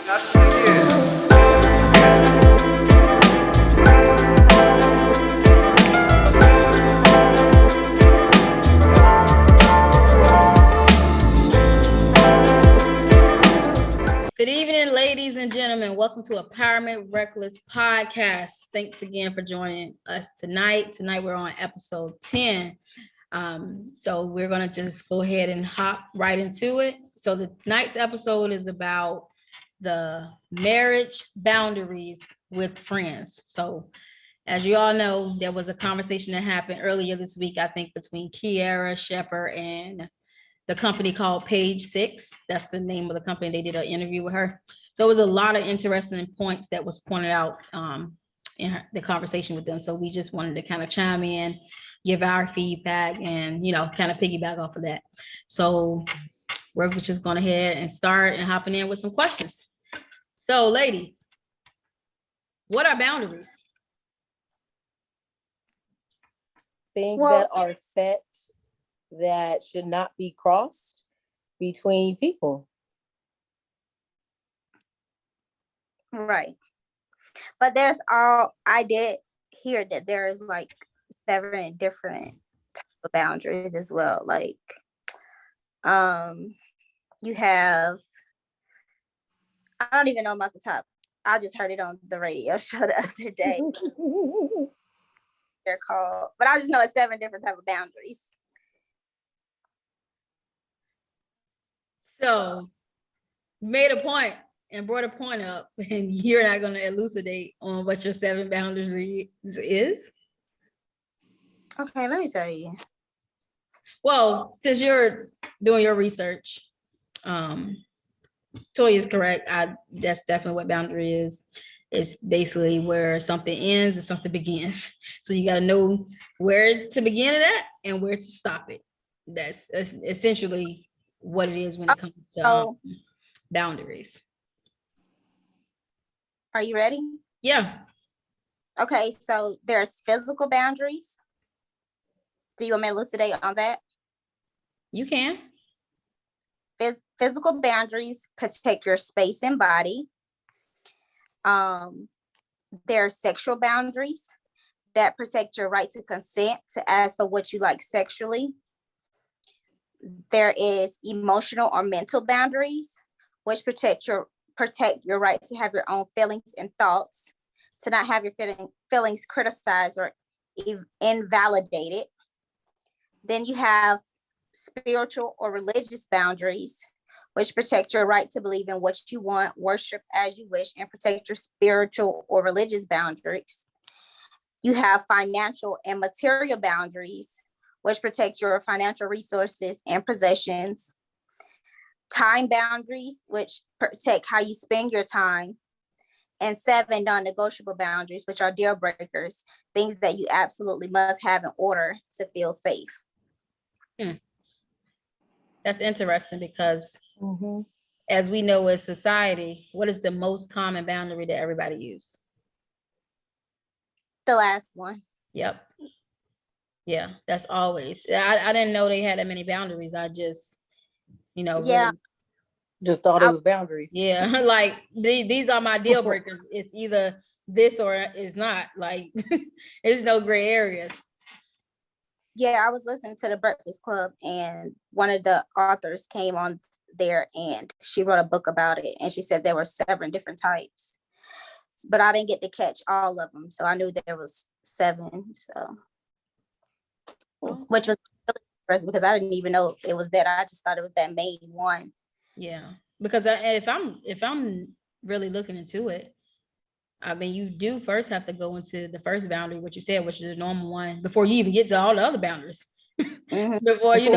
That's what it is. Good evening, ladies and gentlemen. Welcome to Empowerment Reckless Podcast. Thanks again for joining us tonight. Tonight we're on episode 10. So we're going to just go ahead and hop right into it. So the tonight's episode is about the marriage boundaries with friends. So as you all know, there was a conversation that happened earlier this week, I think, between Kiara Shepherd and the company called Page Six. That's the name of the company. They did an interview with her. So it was a lot of interesting points that was pointed out in the conversation with them. So we just wanted to kind of chime in, give our feedback, and kind of piggyback off of that. So we're just going ahead and start and hopping in with some questions. So ladies, what are boundaries? Things that are set that should not be crossed between people. Right. But I did hear that there is like 7 different type of boundaries as well. Like, you have, I don't even know about the top. I just heard it on the radio show the other day. They're called, but I just know it's 7 different type of boundaries. So made a point and brought a point up, and you're not going to elucidate on what your 7 boundaries is? Okay, let me tell you. Well, since you're doing your research, Toy is correct. That's definitely what boundary is. It's basically where something ends and something begins. So you got to know where to begin it at and where to stop it. That's essentially what it is when it comes to boundaries. Are you ready? Yeah. Okay, so there's physical boundaries. Do you want me to elucidate on that? You can. Physical boundaries protect your space and body. There are sexual boundaries that protect your right to consent to ask for what you like sexually. There is emotional or mental boundaries, which protect your right to have your own feelings and thoughts, to not have your feelings criticized or invalidated. Then you have spiritual or religious boundaries, which protect your right to believe in what you want, worship as you wish, and protect your spiritual or religious boundaries. You have financial and material boundaries, which protect your financial resources and possessions. Time boundaries, which protect how you spend your time. And 7 non-negotiable boundaries, which are deal breakers, things that you absolutely must have in order to feel safe. That's interesting because as we know as society, what is the most common boundary that everybody uses? The last one. Yep. Yeah, that's always. I didn't know they had that many boundaries. I just, really, just thought it was boundaries. Yeah, like these are my deal breakers. It's either this or it's not. Like, there's no gray areas. Yeah, I was listening to the Breakfast Club, and one of the authors came on there, and she wrote a book about it, and she said there were 7 different types, but I didn't get to catch all of them, so I knew there was 7. So, which was really interesting because I didn't even know it was that. I just thought it was that main one. Yeah, because if I'm really looking into it, I mean, you do first have to go into the first boundary, what you said, which is the normal one, before you even get to all the other boundaries. Before you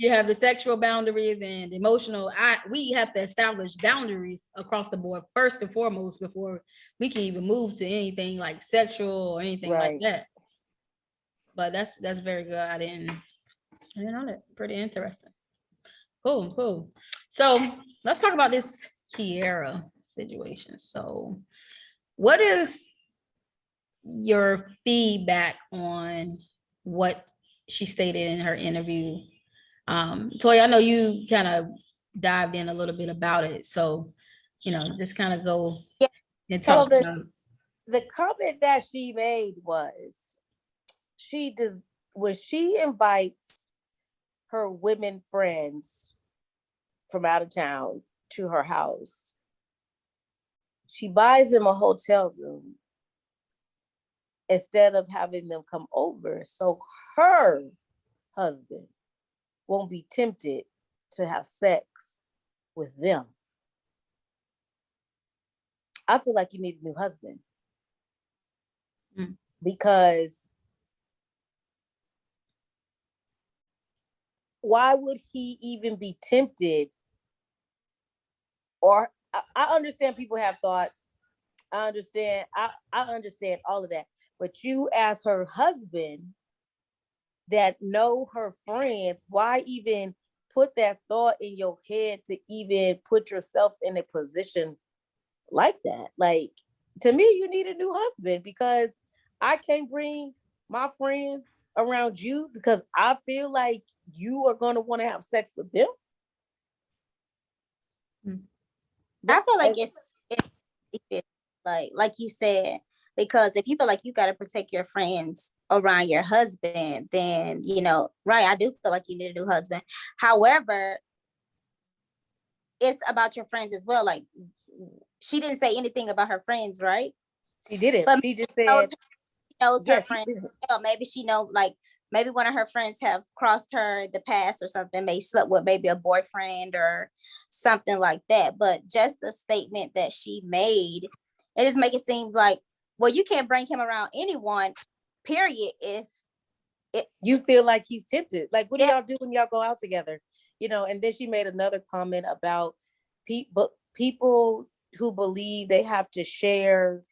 have the sexual boundaries and emotional. We have to establish boundaries across the board first and foremost before we can even move to anything like sexual or anything like that. But that's very good. I didn't know that. Pretty interesting. Cool. So let's talk about this Kiara situation. So what is your feedback on what she stated in her interview? Toy, I know you kind of dived in a little bit about it. So just kind of go Yeah. and So talk about. the comment that she made was, when she invites her women friends from out of town to her house, she buys them a hotel room instead of having them come over, so her husband won't be tempted to have sex with them. I feel like you need a new husband. Because why would he even be tempted? Or I understand people have thoughts. I understand all of that. But you, as her husband that know her friends, why even put that thought in your head to even put yourself in a position like that? Like, to me, you need a new husband, because I can't bring my friends around you because I feel like you are going to want to have sex with them. I feel like it's like you said, because if you feel like you got to protect your friends around your husband, then, right, I do feel like you need a new husband. However, it's about your friends as well. Like, she didn't say anything about her friends, right? She didn't. But she just said, knows yeah, her friends well. Maybe she know, like, maybe one of her friends have crossed her in the past or something, may slept with maybe a boyfriend or something like that. But just the statement that she made, it just make it seem like, well, you can't bring him around anyone, period. If you feel like he's tempted. Like, what do y'all do when y'all go out together? And then she made another comment about people who believe they have to share,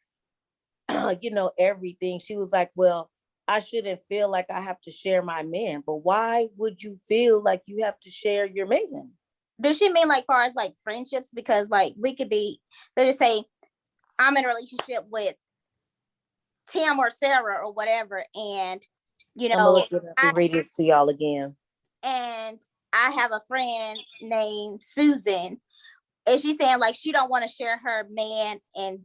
everything. She was like, well, I shouldn't feel like I have to share my man. But why would you feel like you have to share your man? does she mean like far as like friendships? Because like we could be, let's just say I'm in a relationship with Tim or Sarah or whatever, and I'm gonna look it up and read it to y'all again. And I have a friend named Susan. Is she saying like she don't want to share her man and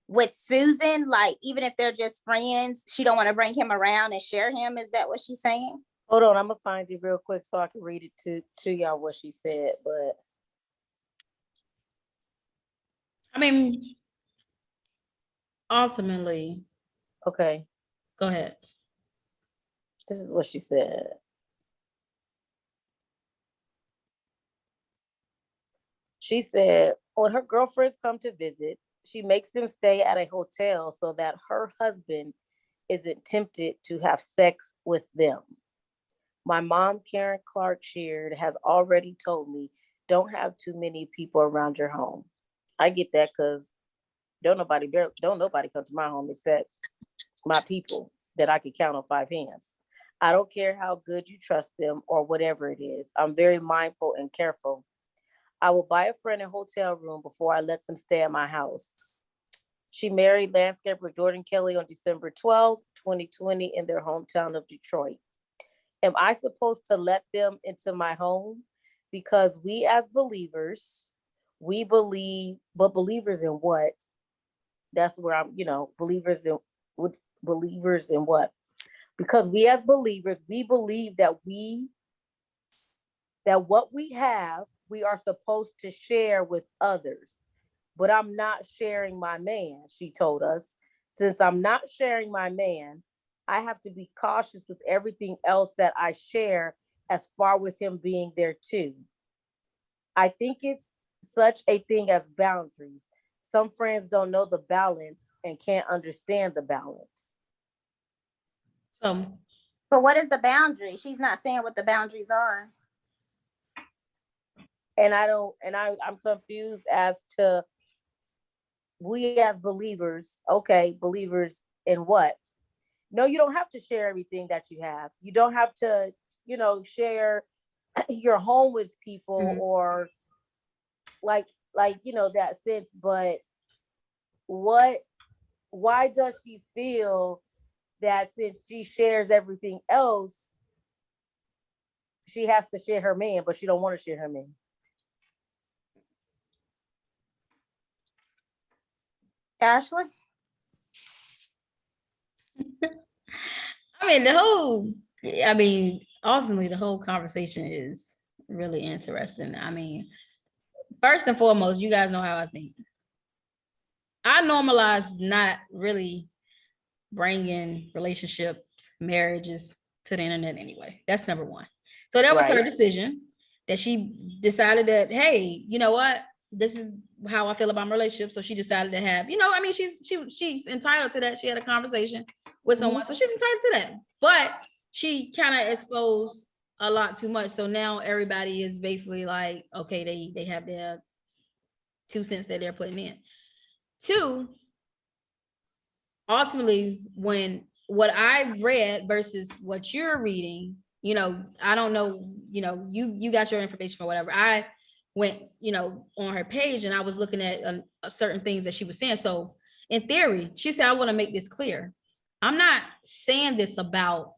with Susan, like even if they're just friends, she don't want to bring him around and share him? Is that what she's saying? Hold on, I'm gonna find it real quick so I can read it to y'all what she said. But I mean, ultimately, okay, go ahead. this is what she said. She said, when her girlfriends come to visit, she makes them stay at a hotel so that her husband isn't tempted to have sex with them. My mom, Karen Clark Sheard, has already told me, don't have too many people around your home. I get that, because don't nobody come to my home except my people that I can count on 5 hands. I don't care how good you trust them or whatever it is. I'm very mindful and careful. I will buy a friend a hotel room before I let them stay at my house. She married landscaper Jordan Kelly on December 12th, 2020 in their hometown of Detroit. Am I supposed to let them into my home? Because we as believers, we believe, but believers in what? That's where I'm, believers in what? Because we as believers, we believe that what we have, we are supposed to share with others. But I'm not sharing my man, she told us. Since I'm not sharing my man, I have to be cautious with everything else that I share, as far with him being there too. I think it's such a thing as boundaries. Some friends don't know the balance and can't understand the balance. But what is the boundary? She's not saying what the boundaries are. And I'm confused as to, we as believers, okay, believers in what? No, you don't have to share everything that you have. You don't have to, share your home with people, or like, that sense. But why does she feel that since she shares everything else, she has to share her man, but she don't want to share her man? Ashley? Ultimately, the whole conversation is really interesting. I mean, first and foremost, you guys know how I think. I normalize not really bringing relationships, marriages to the internet anyway. That's number one. So that was her decision that she decided that, hey, you know what? This is how I feel about my relationship. So she decided to have, she's entitled to that. She had a conversation with someone, so she's entitled to that. But she kind of exposed a lot too much. So now everybody is basically like, okay, they have their 2 cents that they're putting in. Two, ultimately, when what I read versus what you're reading, I don't know, you got your information or whatever. I went, on her page and I was looking at certain things that she was saying. So in theory, she said, I want to make this clear. I'm not saying this about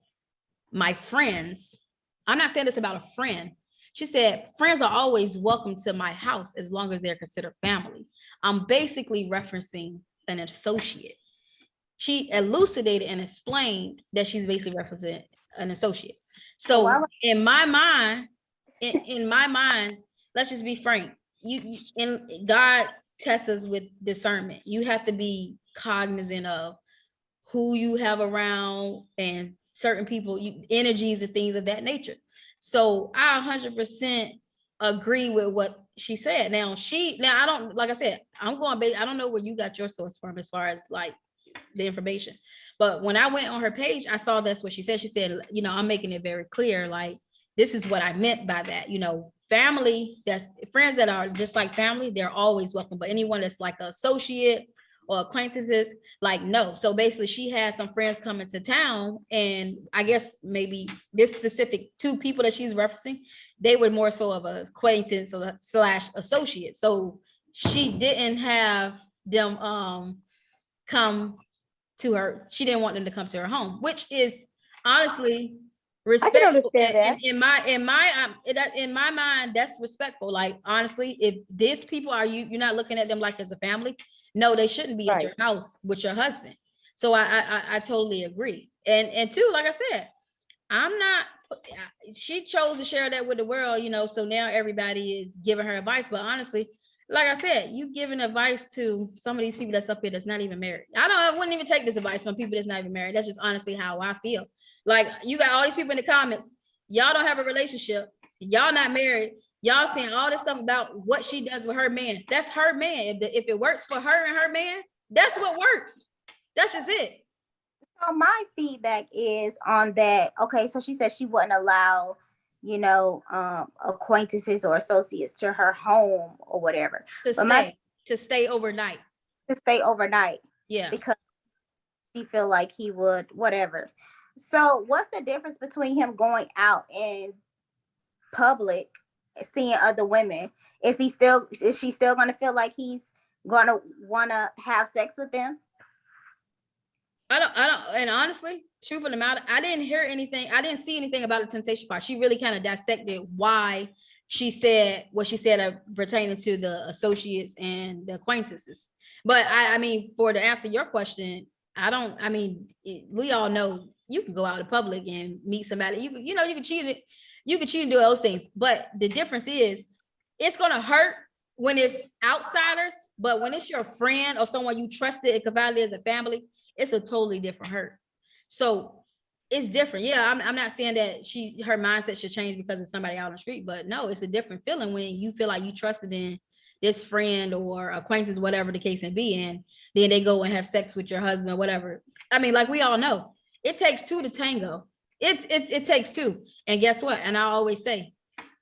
my friends. I'm not saying this about a friend. She said, friends are always welcome to my house as long as they're considered family. I'm basically referencing an associate. She elucidated and explained that she's basically representing an associate. So in my mind, let's just be frank. God tests us with discernment. You have to be cognizant of who you have around and certain people, energies and things of that nature. So I 100% agree with what she said. Now I don't, like I said, I don't know where you got your source from as far as like the information. But when I went on her page, I saw that's what she said. She said, I'm making it very clear, like, this is what I meant by that. Family, that's friends that are just like family, they're always welcome. But anyone that's like an associate or acquaintances, like, no. So basically she had some friends coming to town, and I guess maybe this specific 2 people that she's referencing, they were more so of an acquaintance / associate. So she didn't have them come to her. She didn't want them to come to her home, which is honestly respectful. I can understand that. In my mind, that's respectful. Like, honestly, if these people are you're not looking at them like as a family, no, they shouldn't be at your house with your husband. So I totally agree. And two, like I said, she chose to share that with the world, so now everybody is giving her advice. But honestly, like I said, you giving advice to some of these people that's up here that's not even married. I wouldn't even take this advice from people that's not even married. That's just honestly how I feel. Like, you got all these people in the comments, y'all don't have a relationship, y'all not married, y'all saying all this stuff about what she does with her man. That's her man. If it works for her and her man, that's what works. That's just it. So my feedback is on that. Okay, so she said she wouldn't allow, acquaintances or associates to her home or whatever. To stay overnight. Yeah. Because she feel like he would, whatever. So what's the difference between him going out in public, seeing other women? Is she still going to feel like he's going to want to have sex with them? I don't, and honestly, truth of the matter, I didn't hear anything. I didn't see anything about the temptation part. She really kind of dissected why she said what she said pertaining to the associates and the acquaintances. But I mean, for to answer your question, we all know you can go out in public and meet somebody. You can cheat and do those things. But the difference is, it's gonna hurt when it's outsiders, but when it's your friend or someone you trusted and confided as a family, it's a totally different hurt. So it's different. Yeah, I'm not saying that her mindset should change because of somebody out on the street, but no, it's a different feeling when you feel like you trusted in this friend or acquaintance, whatever the case may be, and then they go and have sex with your husband, whatever. I mean, like we all know, it takes 2 to tango. It takes 2. And guess what? And I always say,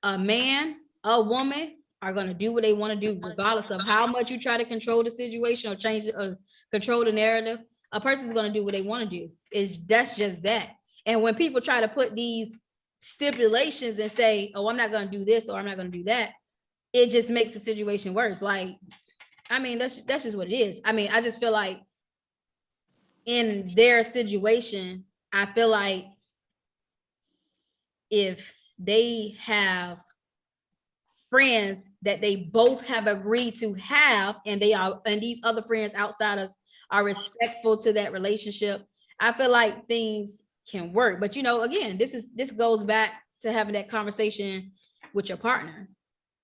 a man, a woman are going to do what they want to do, regardless of how much you try to control the situation or change it or control the narrative. A person's going to do what they want to do. That's just that. And when people try to put these stipulations and say, oh, I'm not going to do this or I'm not going to do that, it just makes the situation worse. Like, I mean, that's just what it is. I mean, I just feel like in their situation, I feel like if they have friends that they both have agreed to have, and these other friends outside us are respectful to that relationship, I feel like things can work. But again, this goes back to having that conversation with your partner.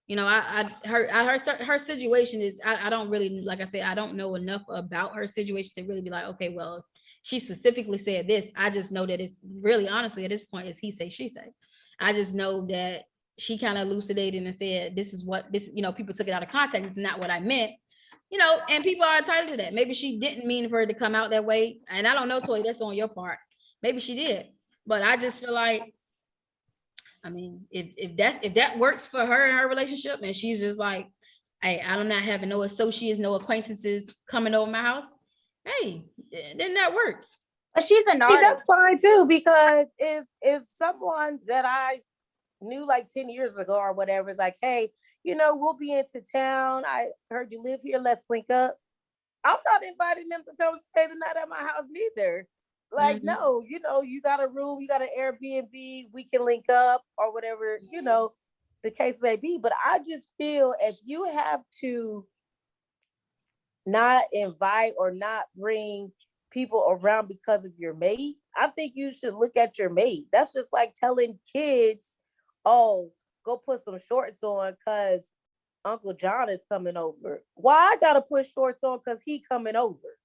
Her situation is, I don't really, like I said, I don't know enough about her situation to really be like, okay, well, she specifically said this. I just know that it's really, honestly, at this point, it's he say, she say. I just know that she kind of elucidated and said, this is what this, people took it out of context. It's not what I meant, and people are entitled to that. Maybe she didn't mean for it to come out that way. And I don't know, Toy, that's on your part. Maybe she did. But I just feel like, I mean, if that works for her and her relationship, and she's just like, hey, I'm not having no associates, no acquaintances coming over my house, hey, then that works. But she's an See, artist. that's fine too, because if someone that I knew like 10 years ago or whatever is like, hey, we'll be into town. I heard you live here. Let's link up. I'm not inviting them to come stay the night at my house neither. Like, no, you got a room, you got an Airbnb, we can link up or whatever, the case may be. But I just feel if you have to not invite or not bring people around because of your mate, I think you should look at your mate. That's just like telling kids, oh, go put some shorts on because Uncle John is coming over. Why I gotta put shorts on because he coming over?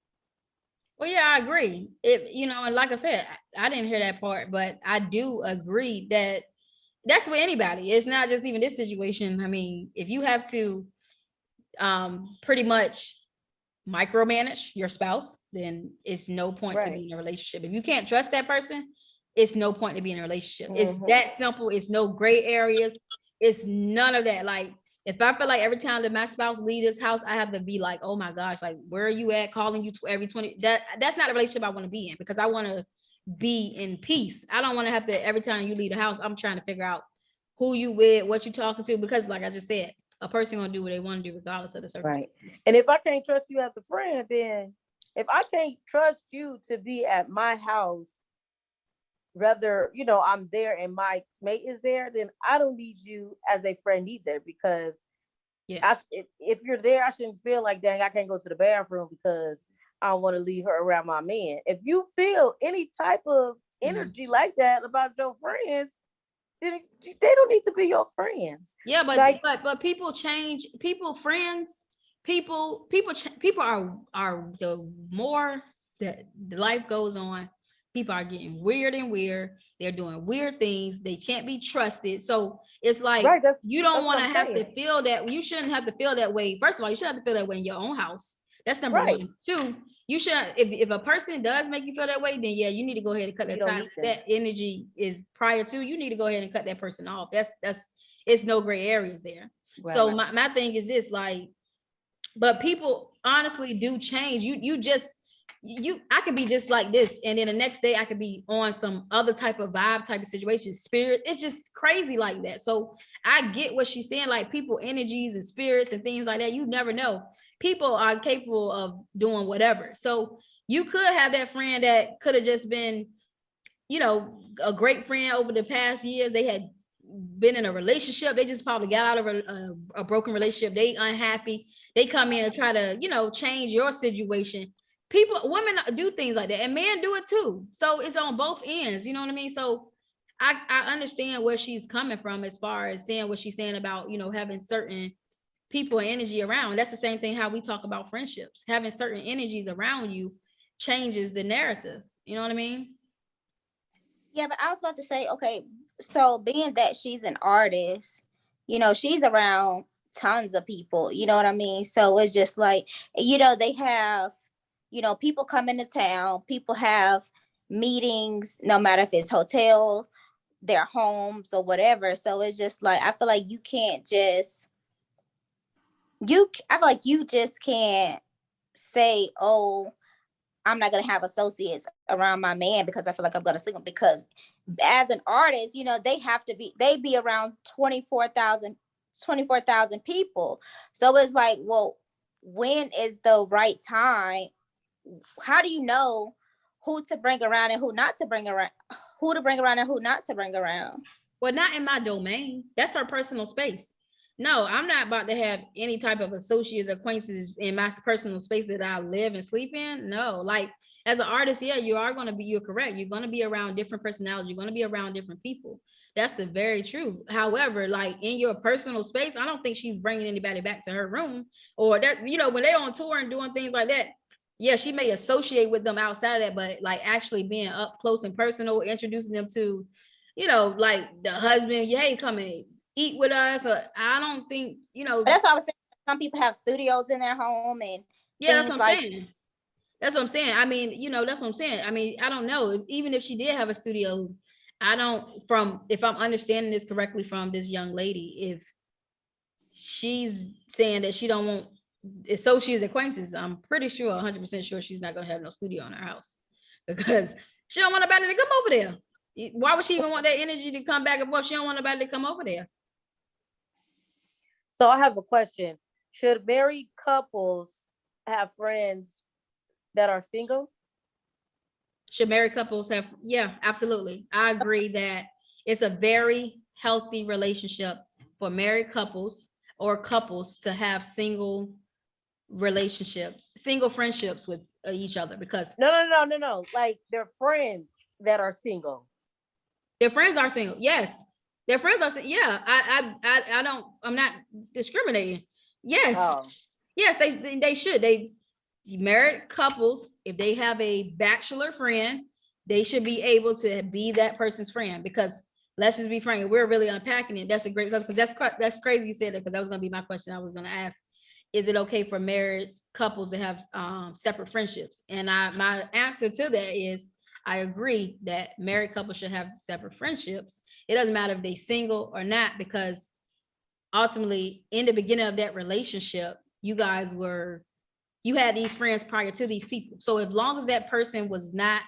Well, yeah, I agree. And like I said, I didn't hear that part, but I do agree that that's with anybody. It's not just even this situation. I mean, if you have to pretty much micromanage your spouse, then it's no point to be in a relationship. If you can't trust that person, it's no point to be in a relationship. It's that simple. It's no gray areas. It's none of that. Like, if I feel like every time that my spouse leaves this house, I have to be like, oh my gosh, like, where are you at? Calling you every 20. That's not a relationship I want to be in, because I want to be in peace. I don't want to have to, every time you leave the house, I'm trying to figure out who you with, what you talking to, because like I just said, a person gonna do what they want to do regardless of the circumstance. Right. And if I can't trust you as a friend, then if I can't trust you to be at my house, whether I'm there and my mate is there, then I don't need you as a friend either, because if you're there, I shouldn't feel like, dang, I can't go to the bathroom because I don't want to leave her around my man. If you feel any type of energy like that about your friends, then they don't need to be your friends. Yeah, but people change. People are, the more that the life goes on, people are getting weird and weird. They're doing weird things. They can't be trusted. So it's like, you don't want to have to feel that. You shouldn't have to feel that way. First of all, you shouldn't have to feel that way in your own house. That's number one. Two, you should, if a person does make you feel that way, then yeah, you need to go ahead and cut that time. That energy is prior to, you need to go ahead and cut that person off. It's no gray areas there. Right. So my thing is this, like, but people honestly do change. I could be just like this, and then the next day I could be on some other type of vibe, type of situation, spirit. It's just crazy like that. So I get what she's saying, like, people energies and spirits and things like that. You never know. People are capable of doing whatever. So you could have that friend that could have just been, a great friend over the past years. They had been in a relationship. They just probably got out of a broken relationship. They unhappy. They come in and try to, change your situation. Women do things like that, and men do it too. So it's on both ends. You know what I mean? So I understand where she's coming from as far as saying what she's saying about, having certain people and energy around. That's the same thing how we talk about friendships. Having certain energies around you changes the narrative. You know what I mean? Yeah, but I was about to say, okay, so being that she's an artist, she's around tons of people, you know what I mean? So it's just like, they have, people come into town, people have meetings, no matter if it's hotel, their homes or whatever. So it's just like, I feel like you can't just, I feel like you just can't say, oh, I'm not going to have associates around my man because I feel like I'm going to sleep with him. Because as an artist, they be around 24,000 people. So it's like, well, when is the right time? How do you know who to bring around and who not to bring around, who to bring around and who not to bring around? Well, not in my domain. That's her personal space. No, I'm not about to have any type of associates, acquaintances in my personal space that I live and sleep in. No, like as an artist, yeah, you're correct. You're going to be around different personalities. You're going to be around different people. That's the very truth. However, like in your personal space, I don't think she's bringing anybody back to her room or that, when they're on tour and doing things like that. Yeah, she may associate with them outside of that, but like actually being up close and personal, introducing them to, like the husband, yeah, hey, come and eat with us. Or I don't think, But that's what I was saying. Some people have studios in their home and yeah, that's things what I'm like. saying. That's what I'm saying. I mean, that's what I'm saying. I mean, I don't know. Even if she did have a studio, if I'm understanding this correctly from this young lady, if she's saying that she don't want associates, acquaintances, I'm pretty sure, 100% sure she's not going to have no studio in her house because she don't want nobody to come over there. Why would she even want that energy to come back and forth? She don't want nobody to come over there. So I have a question. Should married couples have friends that are single? Should married couples have? Yeah, absolutely. I agree that it's a very healthy relationship for married couples or couples to have single relationships, single friendships with each other because No. Like they're friends that are single. their friends are single. Yes, their friends are single. Yeah, I don't. I'm not discriminating. Yes, yes, they should. They married couples, if they have a bachelor friend, they should be able to be that person's friend because let's just be frank, we're really unpacking it. That's a great question because that's crazy you said that because that was going to be my question. I was going to ask, is it okay for married couples to have separate friendships? And my answer to that is I agree that married couples should have separate friendships. It doesn't matter if they're single or not because ultimately in the beginning of that relationship, you had these friends prior to these people. So as long as that person was not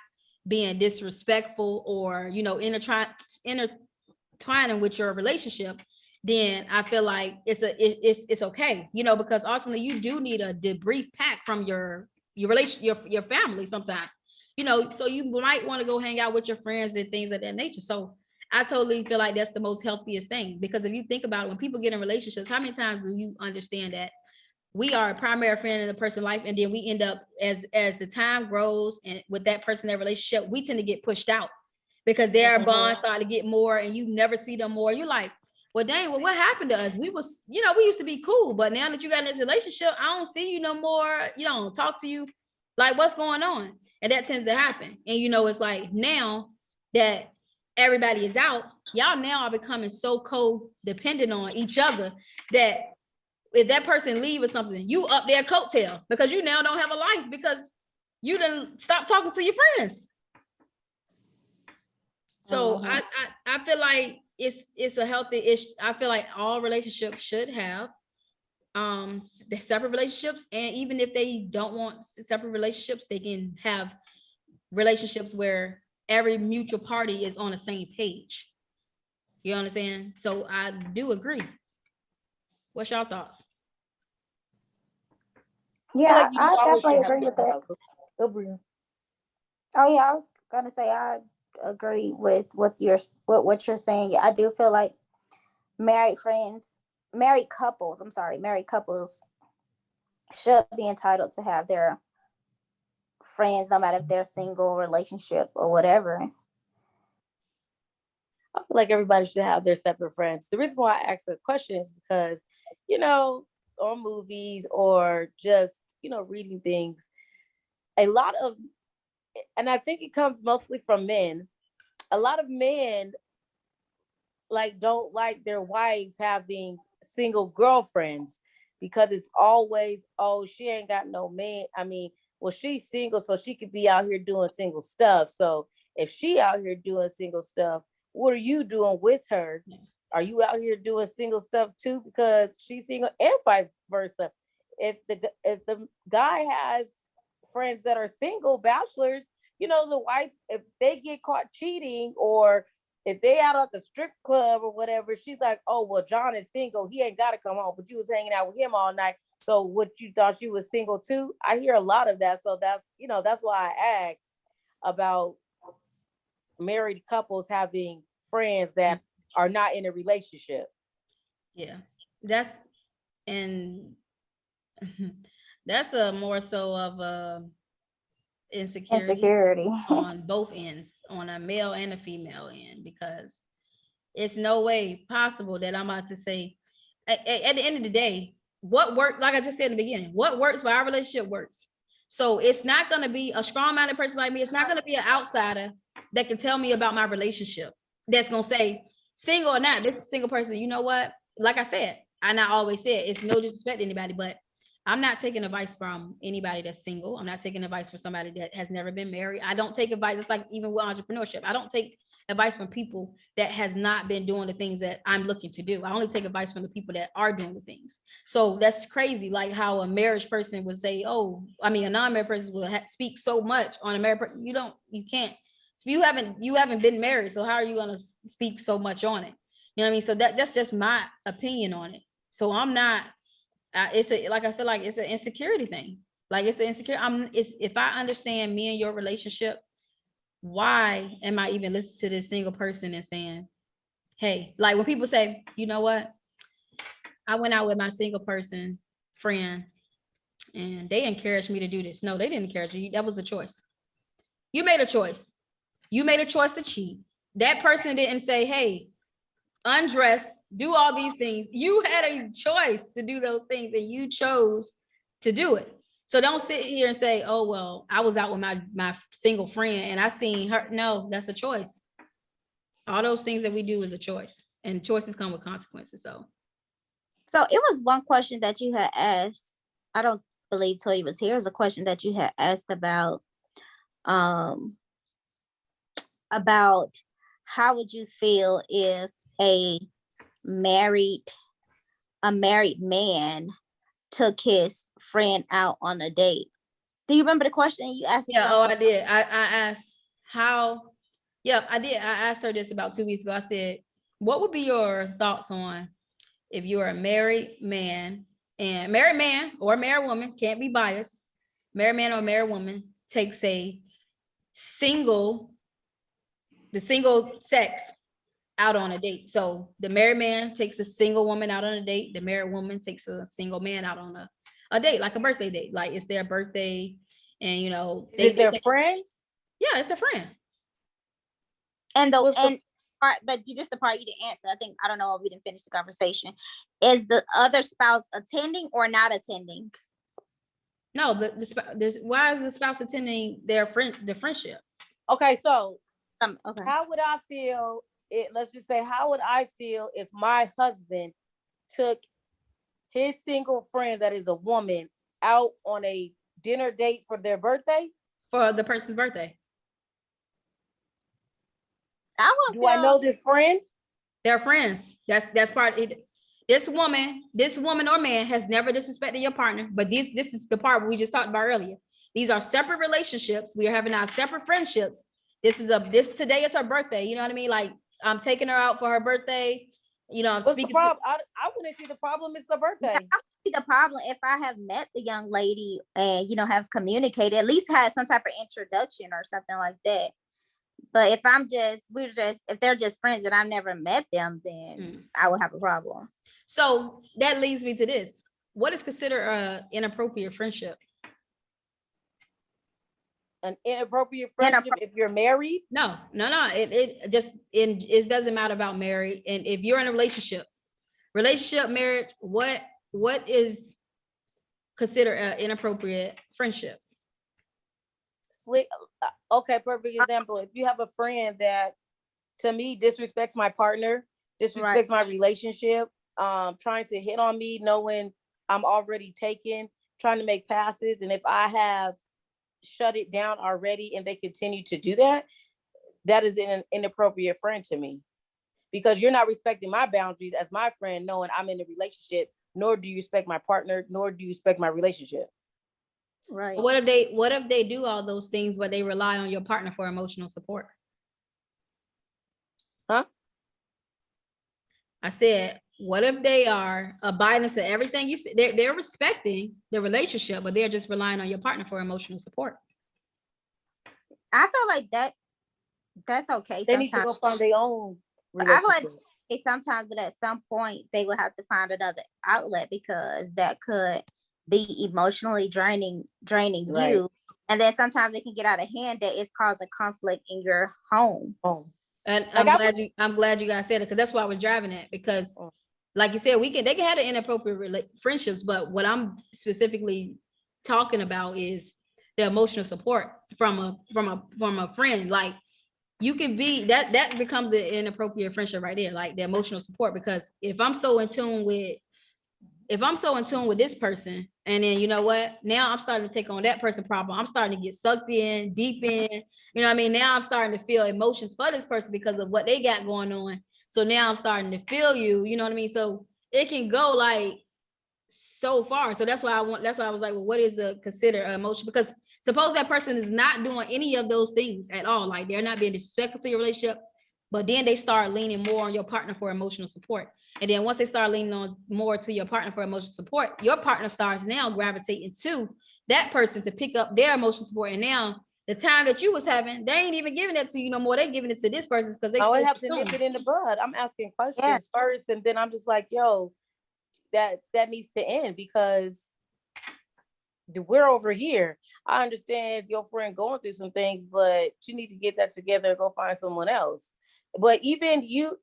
being disrespectful or, intertwining with your relationship, then I feel like it's okay, because ultimately you do need a debrief pack from your relation, your family sometimes, so you might want to go hang out with your friends and things of that nature. So I totally feel like that's the most healthiest thing because if you think about it, when people get in relationships, how many times do you understand that we are a primary friend in a person's life, and then we end up as the time grows and with that person, their relationship, we tend to get pushed out because their bonds start to get more, and you never see them more. You're like, well, dang, well, what happened to us? We used to be cool, but now that you got in this relationship, I don't see you no more. You don't talk to you. Like, what's going on? And that tends to happen. And it's like now that everybody is out, y'all now are becoming so codependent on each other that if that person leave or something, you up their coattail because you now don't have a life because you didn't stop talking to your friends. So I feel like it's a healthy ish. I feel like all relationships should have the separate relationships, and even if they don't want separate relationships, they can have relationships where every mutual party is on the same page. You understand? So I do agree. What's your thoughts? Yeah, I definitely agree with that. Oh yeah, I was gonna say I agree with what you're saying. I do feel like married couples should be entitled to have their friends, no matter if they're single, relationship, or whatever. I feel like everybody should have their separate friends. The reason why I ask the question is because, on movies or just, reading things, a lot of, and I think it comes mostly from men, a lot of men don't like their wives having single girlfriends because it's always, oh, she ain't got no man. I mean, well, she's single, so she could be out here doing single stuff. So if she out here doing single stuff, what are you doing with her? Are you out here doing single stuff too because she's single, and vice versa? If the guy has friends that are single bachelors, the wife, if they get caught cheating or if they out at the strip club or whatever, she's like, oh, well, John is single. He ain't got to come home, but you was hanging out with him all night. So what, you thought she was single too? I hear a lot of that. So that's why I asked about married couples having friends that are not in a relationship. Yeah. that's and that's a more so of a insecurity on both ends, on a male and a female end, because it's no way possible that I'm about to say at the end of the day, what worked, like I just said in the beginning, what works for our relationship works. So it's not going to be a strong-minded person like me. It's not going to be an outsider that can tell me about my relationship. That's going to say, single or not, this single person, you know what? Like I said, I not always said it's no disrespect to anybody, but I'm not taking advice from anybody that's single. I'm not taking advice from somebody that has never been married. I don't take advice. It's like even with entrepreneurship. I don't take advice from people that has not been doing the things that I'm looking to do. I only take advice from the people that are doing the things. So that's crazy. Like how a marriage person would say, oh, I mean, a non-married person will speak so much on a married person. You can't. So you haven't been married. So how are you going to speak so much on it? You know what I mean? So that's just my opinion on it. So I'm not, I feel like it's an insecurity thing. Like it's an insecure. If I understand me and your relationship, why am I even listening to this single person and saying, hey, like when people say, you know what, I went out with my single person friend and they encouraged me to do this. No, they didn't encourage you. That was a choice. You made a choice. You made a choice to cheat. That person didn't say, hey, undress, do all these things. You had a choice to do those things and you chose to do it. So don't sit here and say, oh, well, I was out with my single friend and I seen her. No, that's a choice. All those things that we do is a choice, and choices come with consequences. So it was one question that you had asked. I don't believe Toya was here. It was a question that you had asked about how would you feel if a married man took his friend out on a date? Do you remember the question you asked? Yeah, I did. I asked how, yeah, I did. I asked her this about 2 weeks ago. I said, what would be your thoughts on if you are a married man, and married man or married woman, can't be biased, married man or married woman takes the single sex out on a date. So the married man takes a single woman out on a date. The married woman takes a single man out on a date, like a birthday date. Like it's their birthday and, you know. Is it their friend? Yeah, it's a friend. But just the part you didn't answer. I don't know if we didn't finish the conversation. Is the other spouse attending or not attending? No, why is the spouse attending the friendship? Okay, so okay. How would I feel? Let's just say, how would I feel if my husband took his single friend that is a woman out on a dinner date for their birthday? For the person's birthday. Do I know this friend? They're friends. That's part of it. This woman or man has never disrespected your partner, but this is the part we just talked about earlier. These are separate relationships. We are having our separate friendships. Today is her birthday. You know what I mean? Like I'm taking her out for her birthday. You know, What's the problem? I wouldn't see the problem. It's the birthday. Yeah, I would see the problem if I have met the young lady and, you know, have communicated, at least had some type of introduction or something like that. But if if they're just friends and I've never met them, then I would have a problem. So that leads me to this. What is considered an inappropriate friendship? An inappropriate friendship if you're married? No. It doesn't matter about married. And if you're in a relationship, marriage, what is considered an inappropriate friendship? Okay, perfect example. If you have a friend that, to me, disrespects my partner, disrespects my relationship, trying to hit on me, knowing I'm already taken, trying to make passes, and if I have shut it down already and they continue to do that, that is an inappropriate friend to me, because you're not respecting my boundaries as my friend, knowing I'm in a relationship, nor do you respect my partner, nor do you respect my relationship. Right. What if they do all those things, but they rely on your partner for emotional support? Huh? I said, what if they are abiding to everything you said? They're respecting the relationship, but they're just relying on your partner for emotional support. I feel like that's okay. They need to go find their own relationship. sometimes, but at some point they will have to find another outlet because that could be emotionally draining Right. you. And then sometimes it can get out of hand that it's causing conflict in your home. And Like, I'm glad you guys said it, because that's why I was driving at, because like you said, they can have the inappropriate friendships, but what I'm specifically talking about is the emotional support from a friend. Like, you can be that becomes the inappropriate friendship right there, like the emotional support. Because if I'm so in tune with this person, and then, you know what, now I'm starting to take on that person's problem, I'm starting to get sucked in deep in, you know what I mean? Now I'm starting to feel emotions for this person because of what they got going on. So now I'm starting to feel you know what I mean? So it can go like so far. So that's why I was like, well, what is a consider emotion? Because suppose that person is not doing any of those things at all, like they're not being disrespectful to your relationship, but then they start leaning more on your partner for emotional support. And then once they start leaning on more to your partner for emotional support, your partner starts now gravitating to that person to pick up their emotional support. And now the time that you was having, they ain't even giving it to you no more. They giving it to this person because they I have to nip it in the bud. I'm asking questions first, and then I'm just like, yo, that needs to end, because we're over here. I understand your friend going through some things, but you need to get that together and go find someone else. But even you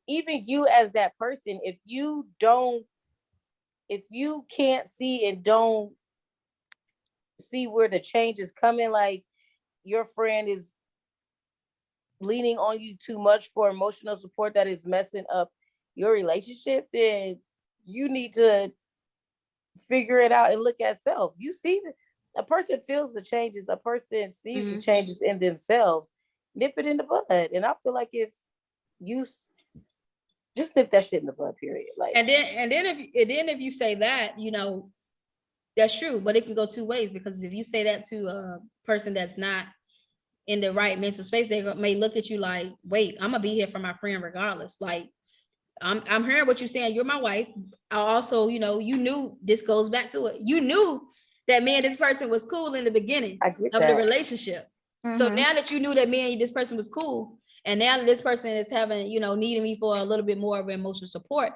as that person, if you can't see and don't see where the change is coming, like your friend is leaning on you too much for emotional support that is messing up your relationship, then you need to figure it out and look at self. You see, a person feels the changes, a person sees the changes in themselves. Nip it in the bud. And I feel like if you just nip that shit in the bud, period. Like, and then if you say that, you know, that's true, but it can go two ways. Because if you say that to a person that's not in the right mental space, they may look at you like, wait, I'm gonna be here for my friend regardless. Like, I'm hearing what you're saying. You're my wife. I also, you know, you knew, this goes back to it. You knew that me and this person was cool in the beginning of the relationship. So now that you knew that me and this person was cool, and now that this person is having, you know, needing me for a little bit more of emotional support,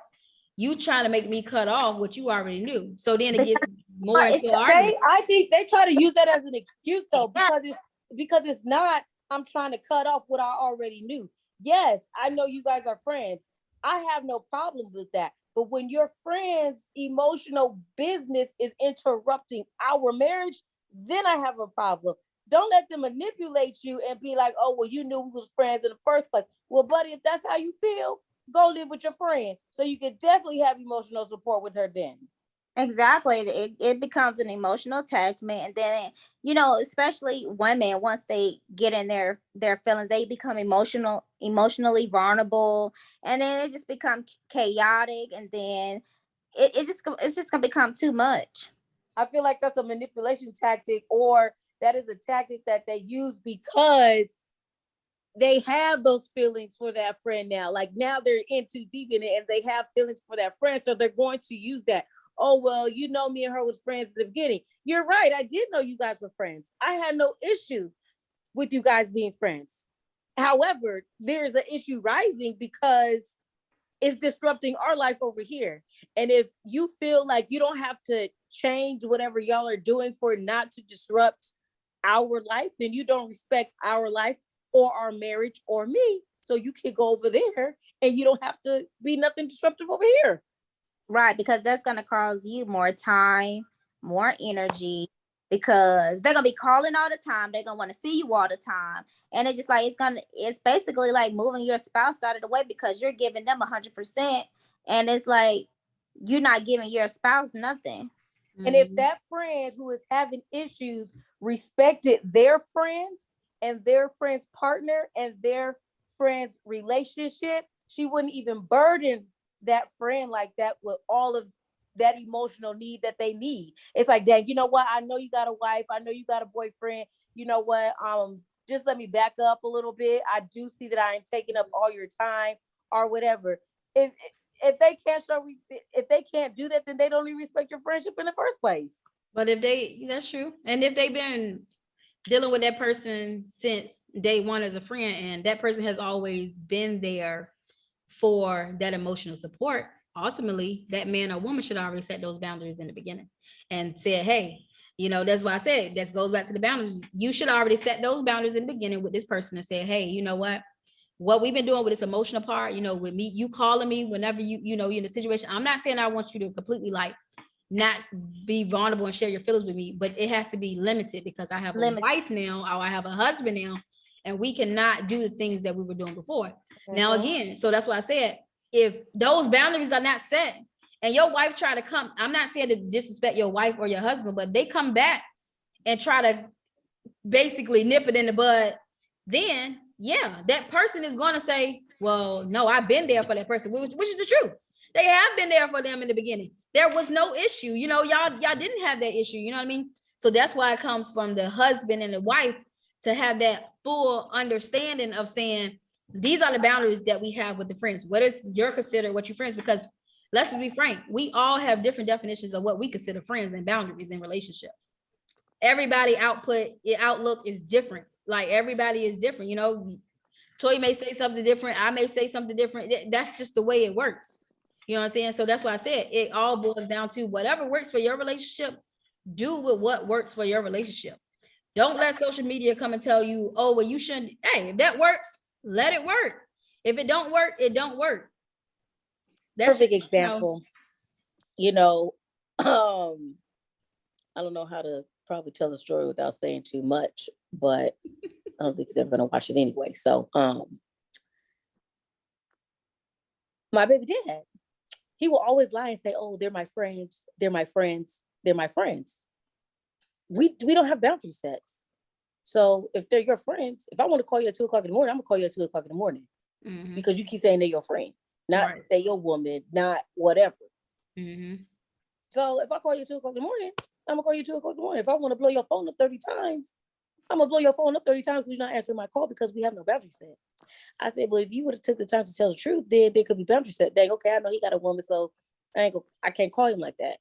you trying to make me cut off what you already knew. So then it gets more into arguments. I think they try to use that as an excuse though, because it's not, I'm trying to cut off what I already knew. Yes, I know you guys are friends. I have no problems with that. But when your friend's emotional business is interrupting our marriage, then I have a problem. Don't let them manipulate you and be like, oh, well, you knew we was friends in the first place. Well, buddy, if that's how you feel, go live with your friend. So you can definitely have emotional support with her then. Exactly. It becomes an emotional attachment. And then, you know, especially women, once they get in their feelings, they become emotionally vulnerable. And then it just becomes chaotic. And then it's just gonna become too much. I feel like that's a manipulation tactic, or that is a tactic that they use because they have those feelings for that friend now. Like now they're in too deep in it and they have feelings for that friend. So they're going to use that. Oh, well, you know, me and her was friends at the beginning. You're right. I did know you guys were friends. I had no issue with you guys being friends. However, there's an issue rising because it's disrupting our life over here. And if you feel like you don't have to change whatever y'all are doing for not to disrupt our life, then you don't respect our life or our marriage or me. So you can go over there and you don't have to be nothing disruptive over here. Right, because that's going to cause you more time, more energy, because they're going to be calling all the time. They're going to want to see you all the time. And it's just like, it's basically like moving your spouse out of the way because you're giving them 100%. And it's like, you're not giving your spouse nothing. And if that friend who is having issues respected their friend and their friend's partner and their friend's relationship, she wouldn't even burden that friend like that with all of that emotional need that they need. It's like, dang, you know what? I know you got a wife. I know you got a boyfriend. You know what? Just let me back up a little bit. I do see that I am taking up all your time or whatever. If they can't do that, then they don't even respect your friendship in the first place. But that's true. And if they've been dealing with that person since day one as a friend, and that person has always been there for that emotional support, ultimately that man or woman should already set those boundaries in the beginning and said, hey, that's why I said that goes back to the boundaries. You should already set those boundaries in the beginning with this person and say, hey, you know what we've been doing with this emotional part, with me, you calling me whenever you're in the situation. I'm not saying I want you to completely like not be vulnerable and share your feelings with me, but it has to be limited because I have a wife now, or I have a husband now, and we cannot do the things that we were doing before. Now, again, so that's why I said, if those boundaries are not set and your wife try to come, I'm not saying to disrespect your wife or your husband, but they come back and try to basically nip it in the bud, then yeah, that person is going to say, well, no, I've been there for that person, which is the truth. They have been there for them in the beginning. There was no issue, y'all didn't have that issue, you know what I mean? So that's why it comes from the husband and the wife to have that full understanding of saying, these are the boundaries that we have with the friends. What is your consider what your friends, because let's just be frank, we all have different definitions of what we consider friends and boundaries in relationships. Everybody outlook is different. Like everybody is different, Toy may say something different, I may say something different. That's just the way it works. You know what I'm saying? So that's why I said it all boils down to whatever works for your relationship, do with what works for your relationship. Don't let social media come and tell you, oh, well, you shouldn't. Hey, if that works, let it work. If it don't work, it don't work. That's perfect example. I don't know how to probably tell the story without saying too much, but I don't think he's ever going to watch it anyway. So, my baby dad, he will always lie and say, oh, they're my friends. They're my friends. They're my friends. We don't have boundary sets. So if they're your friends, if I want to call you at 2:00 in the morning, I'm gonna call you at 2:00 in the morning, because you keep saying they're your friend, not they're your woman, not whatever. So if I call you at 2:00 in the morning, I'm gonna call you at 2:00 in the morning. If I want to blow your phone up 30 times, I'm gonna blow your phone up 30 times because you're not answering my call because we have no boundary set. I said, well, if you would have took the time to tell the truth, then there could be boundary set. Dang, okay, I know he got a woman, so I can't call him like that.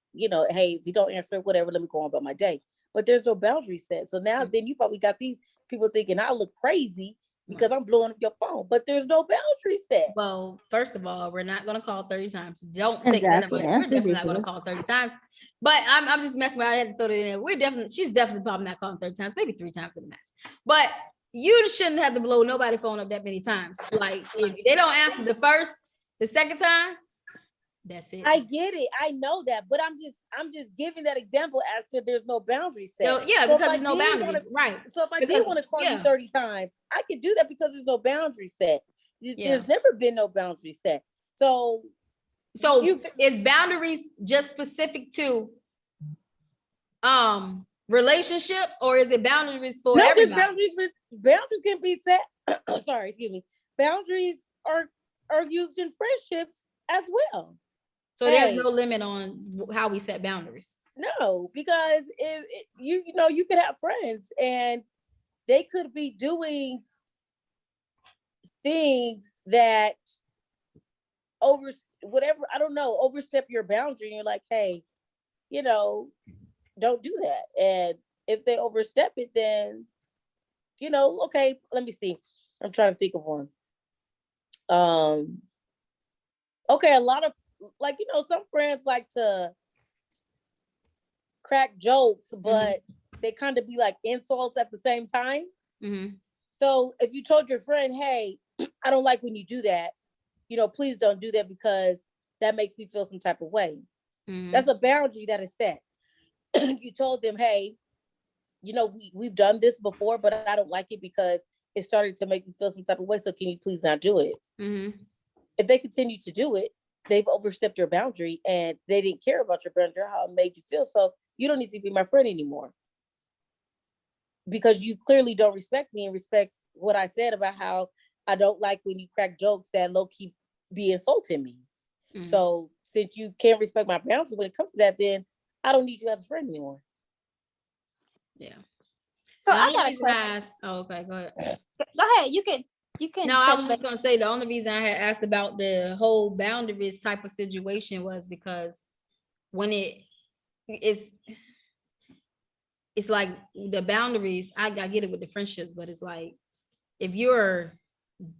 Hey, if you don't answer, whatever, let me go on about my day. But there's no boundary set. So now then you probably got these people thinking I look crazy because I'm blowing up your phone, but there's no boundary set. Well, first of all, we're not going to call 30 times. Don't think that we're definitely not going to call 30 times. But I'm just messing with. I had to throw it in there. She's definitely probably not calling 30 times, maybe 3 times in the max. But you shouldn't have to blow nobody's phone up that many times. Like if they don't answer the second time, that's it. I get it. I know that, but I'm just giving that example as to there's no boundary set. So, yeah, so because there's no boundary, right? So if I did want to call you 30 times, I could do that because there's no boundary set. There's never been no boundary set. So is boundaries just specific to relationships, or is it boundaries for everybody? Boundaries can be set. Sorry, excuse me. Boundaries are used in friendships as well. So there's no limit on how we set boundaries. No, because if you could have friends and they could be doing things that overstep your boundary, and you're like, hey, don't do that. And if they overstep it, then okay, let me see. I'm trying to think of one. Okay, a lot of some friends like to crack jokes, but they kind of be like insults at the same time. So if you told your friend, hey, I don't like when you do that, please don't do that because that makes me feel some type of way. That's a boundary that is set. You told them, hey, we've done this before, but I don't like it because it started to make me feel some type of way. So can you please not do it? If they continue to do it, they've overstepped your boundary and they didn't care about your boundary, how it made you feel. So you don't need to be my friend anymore because you clearly don't respect me and respect what I said about how I don't like when you crack jokes that low-key be insulting me. So since you can't respect my boundaries when it comes to that, then I don't need you as a friend anymore. Yeah. So I got a question. Okay, go ahead. Go ahead. You can. No, I was just gonna say the only reason I had asked about the whole boundaries type of situation was because when it's like the boundaries, I get it with the friendships, but it's like if you're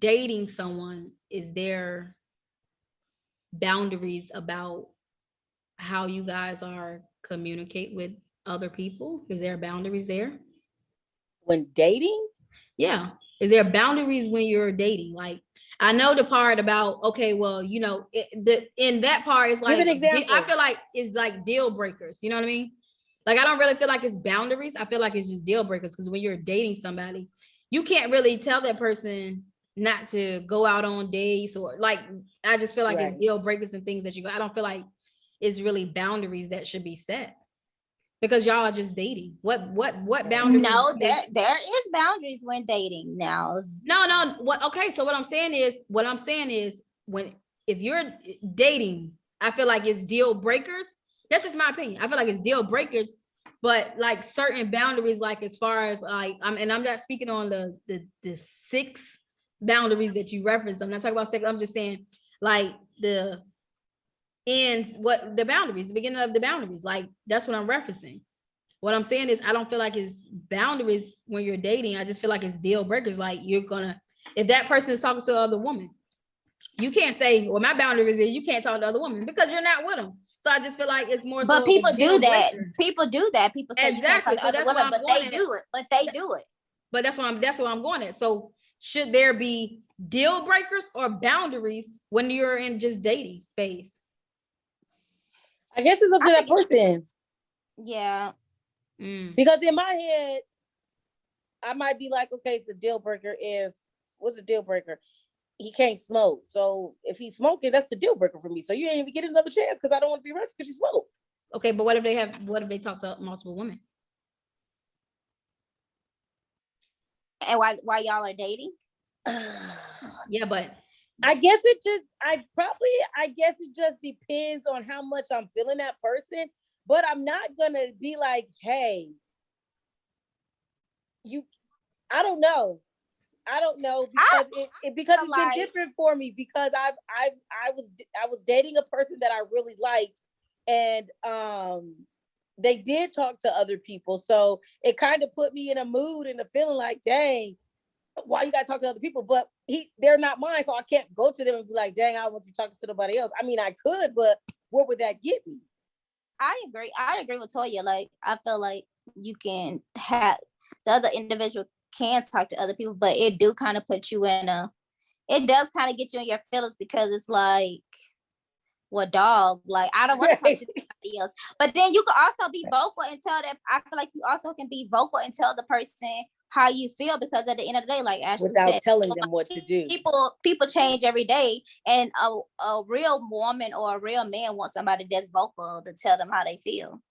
dating someone, is there boundaries about how you guys are communicate with other people? Is there boundaries there? When dating? Yeah. Is there boundaries when you're dating? Like, I know the part about, okay, well, you know, in that part, it's Give like, an example. I feel like it's like deal breakers. You know what I mean? Like, I don't really feel like it's boundaries. I feel like it's just deal breakers, because when you're dating somebody, you can't really tell that person not to go out on dates, or like, I just feel like it's Right. deal breakers and things that you go. I don't feel like it's really boundaries that should be set, because y'all are just dating. What boundaries? No, there is boundaries when dating now. No. What? Okay. So what I'm saying is, when, if you're dating, I feel like it's deal breakers. That's just my opinion. I feel like it's deal breakers, but like certain boundaries, like as far as like, and I'm not speaking on the 6 boundaries that you referenced. I'm not talking about 6. I'm just saying like the ends, what the boundaries, the beginning of the boundaries. Like, that's what I'm referencing. What I'm saying is, I don't feel like it's boundaries when you're dating. I just feel like it's deal breakers. Like, you're gonna, if that person is talking to another woman, you can't say, well, my boundaries is you can't talk to other women, because you're not with them. So I just feel like it's more. But so people do that. breaker. People do that. People say Exactly. you So can't talk that's to why other women, I'm but they going do it. But they do it. But that's what I'm going at. So should there be deal breakers or boundaries when you're in just dating phase? I guess it's up to I that think person. Yeah. Because in my head, I might be like, okay, it's a deal breaker if, what's a deal breaker? He can't smoke. So if he's smoking, that's the deal breaker for me. So you ain't even get another chance, because I don't want to be arrested because you smoke. Okay, but what if they talk to multiple women? And why y'all are dating? Yeah, but I guess it just depends on how much I'm feeling that person. But I'm not gonna be like, hey, I don't know because it's been different for me, because I was dating a person that I really liked, and they did talk to other people, so it kind of put me in a mood and a feeling like, dang, why you gotta talk to other people? But they're not mine, so I can't go to them and be like, dang, I want you talking to nobody else. I mean, I could, but where would that get me? I agree with Toya. Like, I feel like you can have the other individual can talk to other people, but it do kind of put you in it does kind of get you in your feelings, because it's like, well, dog, like, I don't want to talk to somebody else. But then you can also be vocal and tell them. I feel like you also can be vocal and tell the person how you feel, because at the end of the day, like Ashley Without said, telling them what to do. People change every day, and a real woman or a real man wants somebody that's vocal to tell them how they feel.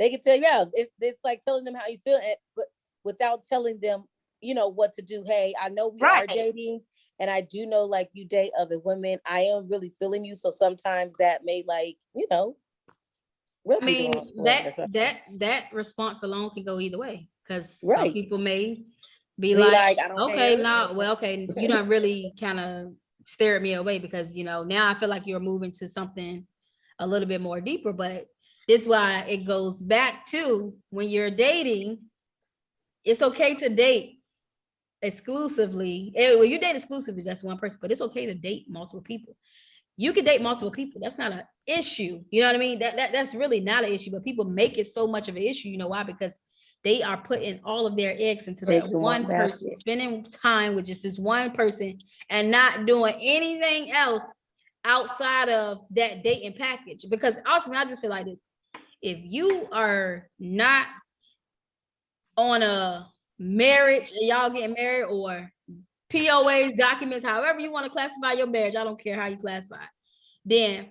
They can tell you, yeah, it's like telling them how you feel, but without telling them, what to do. Hey, I know we are dating, and I do know, like, you date other women. I am really feeling you, so sometimes that may, like, I mean, that response alone can go either way, because some people may be like, okay, no, well, okay, you don't really kind of stare me away, because now I feel like you're moving to something a little bit more deeper. But this is why it goes back to, when you're dating, it's okay to date exclusively. Well, you date exclusively, that's one person, but it's okay to date multiple people. You can date multiple people. That's not an issue. You know what I mean? That's really not an issue, but people make it so much of an issue. You know why? Because they are putting all of their eggs into that one person, spending time with just this one person and not doing anything else outside of that dating package. Because ultimately, I just feel like this. If you are not on a marriage, y'all getting married, or POAs, documents, however you want to classify your marriage, I don't care how you classify it, then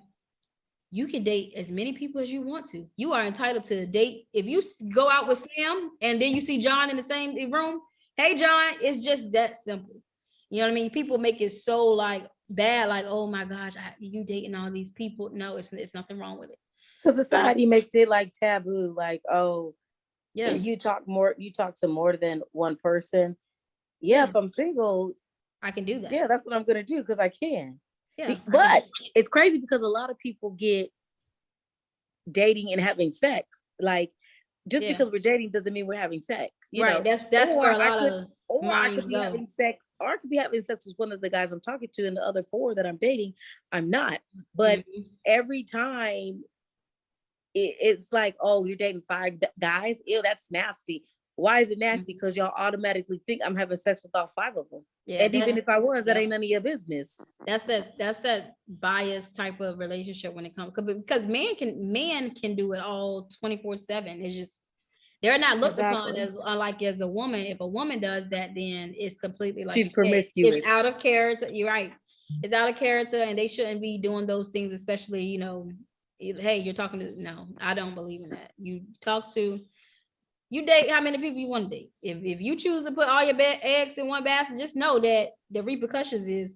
you can date as many people as you want to. You are entitled to date. If you go out with Sam and then you see John in the same room, hey, John, it's just that simple. You know what I mean? People make it so like bad, like, oh my gosh, you dating all these people. No, it's nothing wrong with it. Because society makes it like taboo, like, oh, yeah, you talk to more than one person. Yeah, if I'm single, I can do that. Yeah, that's what I'm gonna do, because I can. Yeah, but it's crazy, because a lot of people get dating and having sex. Like, just because we're dating doesn't mean we're having sex. Right. That's where a lot of I could be having sex or I could be having sex with one of the guys I'm talking to, and the other 4 that I'm dating, I'm not. But every time it's like, oh, you're dating 5 guys? Ew, that's nasty. Why is it nasty? Because y'all automatically think I'm having sex with all 5 of them. Yeah, and even if I was, that ain't none of your business. That's that biased type of relationship when it comes, because men can do it all 24/7. It's just they're not looked upon as unlike as a woman. If a woman does that, then it's completely like she's promiscuous. It's out of character. You're right. It's out of character, and they shouldn't be doing those things, especially, you know, hey, you're talking to, no, I don't believe in that. You date how many people you want to date. If you choose to put all your eggs in one basket, just know that the repercussions is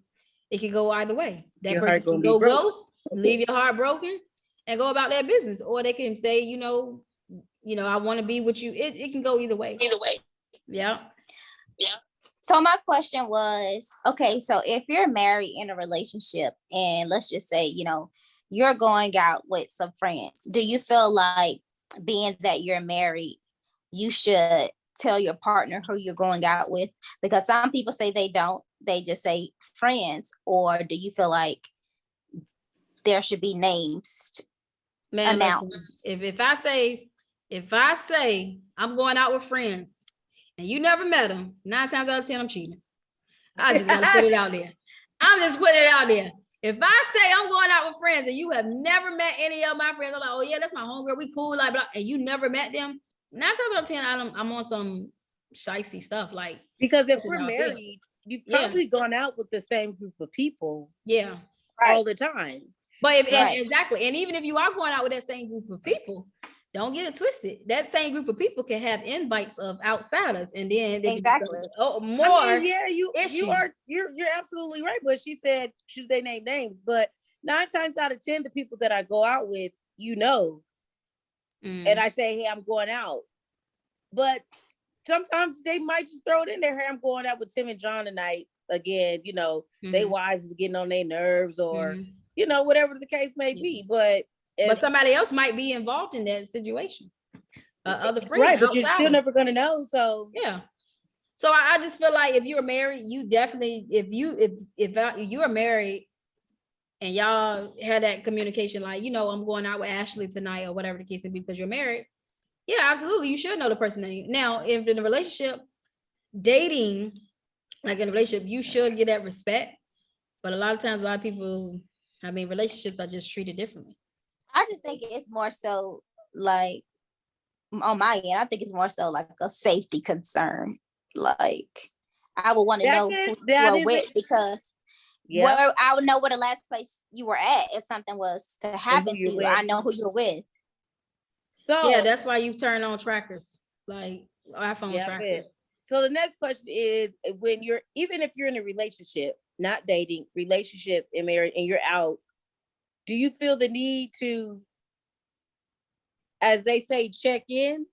it can go either way. That person can go ghost, leave your heart broken, and go about their business, or they can say, you know, I want to be with you. It can go either way. Yeah. So my question was, okay, so if you're married in a relationship, and let's just say, you know, you're going out with some friends, do you feel like, being that you're married, you should tell your partner who you're going out with? Because some people say they don't, they just say friends. Or do you feel like there should be names announced? If I say I'm going out with friends and you never met them, 9 times out of 10 I'm cheating. I just gotta put it out there. I'm just putting it out there. If I say I'm going out with friends and you have never met any of my friends, I'm like, oh yeah, that's my homegirl, we cool, like, blah, and you never met them, 9 times out of 10 I'm on some shicey stuff. Like, because if we're married, you've probably gone out with the same group of people. Yeah. All the time. But exactly. And even if you are going out with that same group of people, don't get it twisted. That same group of people can have invites of outsiders, and then they more. I mean, you're absolutely right. But she said, should they name names? But 9 times out of 10, the people that I go out with, and I say, hey, I'm going out. But sometimes they might just throw it in there. Hey, I'm going out with Tim and John tonight. Again, their wives is getting on their nerves, or whatever the case may be. But somebody else might be involved in that situation. Other friends, right? But you're still never gonna know. So yeah. So I just feel like if you're married, you definitely, if you are married and y'all had that communication, like, I'm going out with Ashley tonight, or whatever the case may be, because you're married. Yeah, absolutely. You should know the person's name. Now, if in a relationship, dating, like in a relationship, you should get that respect. But a lot of times, a lot of people, relationships are just treated differently. I just think it's more so like, on my end, I think it's more so like a safety concern. Like, I would want to know who you were with, because I would know where the last place you were at if something was to happen to you. I know who you're with. So yeah, that's why you turn on trackers, like iPhone trackers. So the next question is, even if you're in a relationship, not dating, relationship and married, and you're out, do you feel the need to, as they say, check in?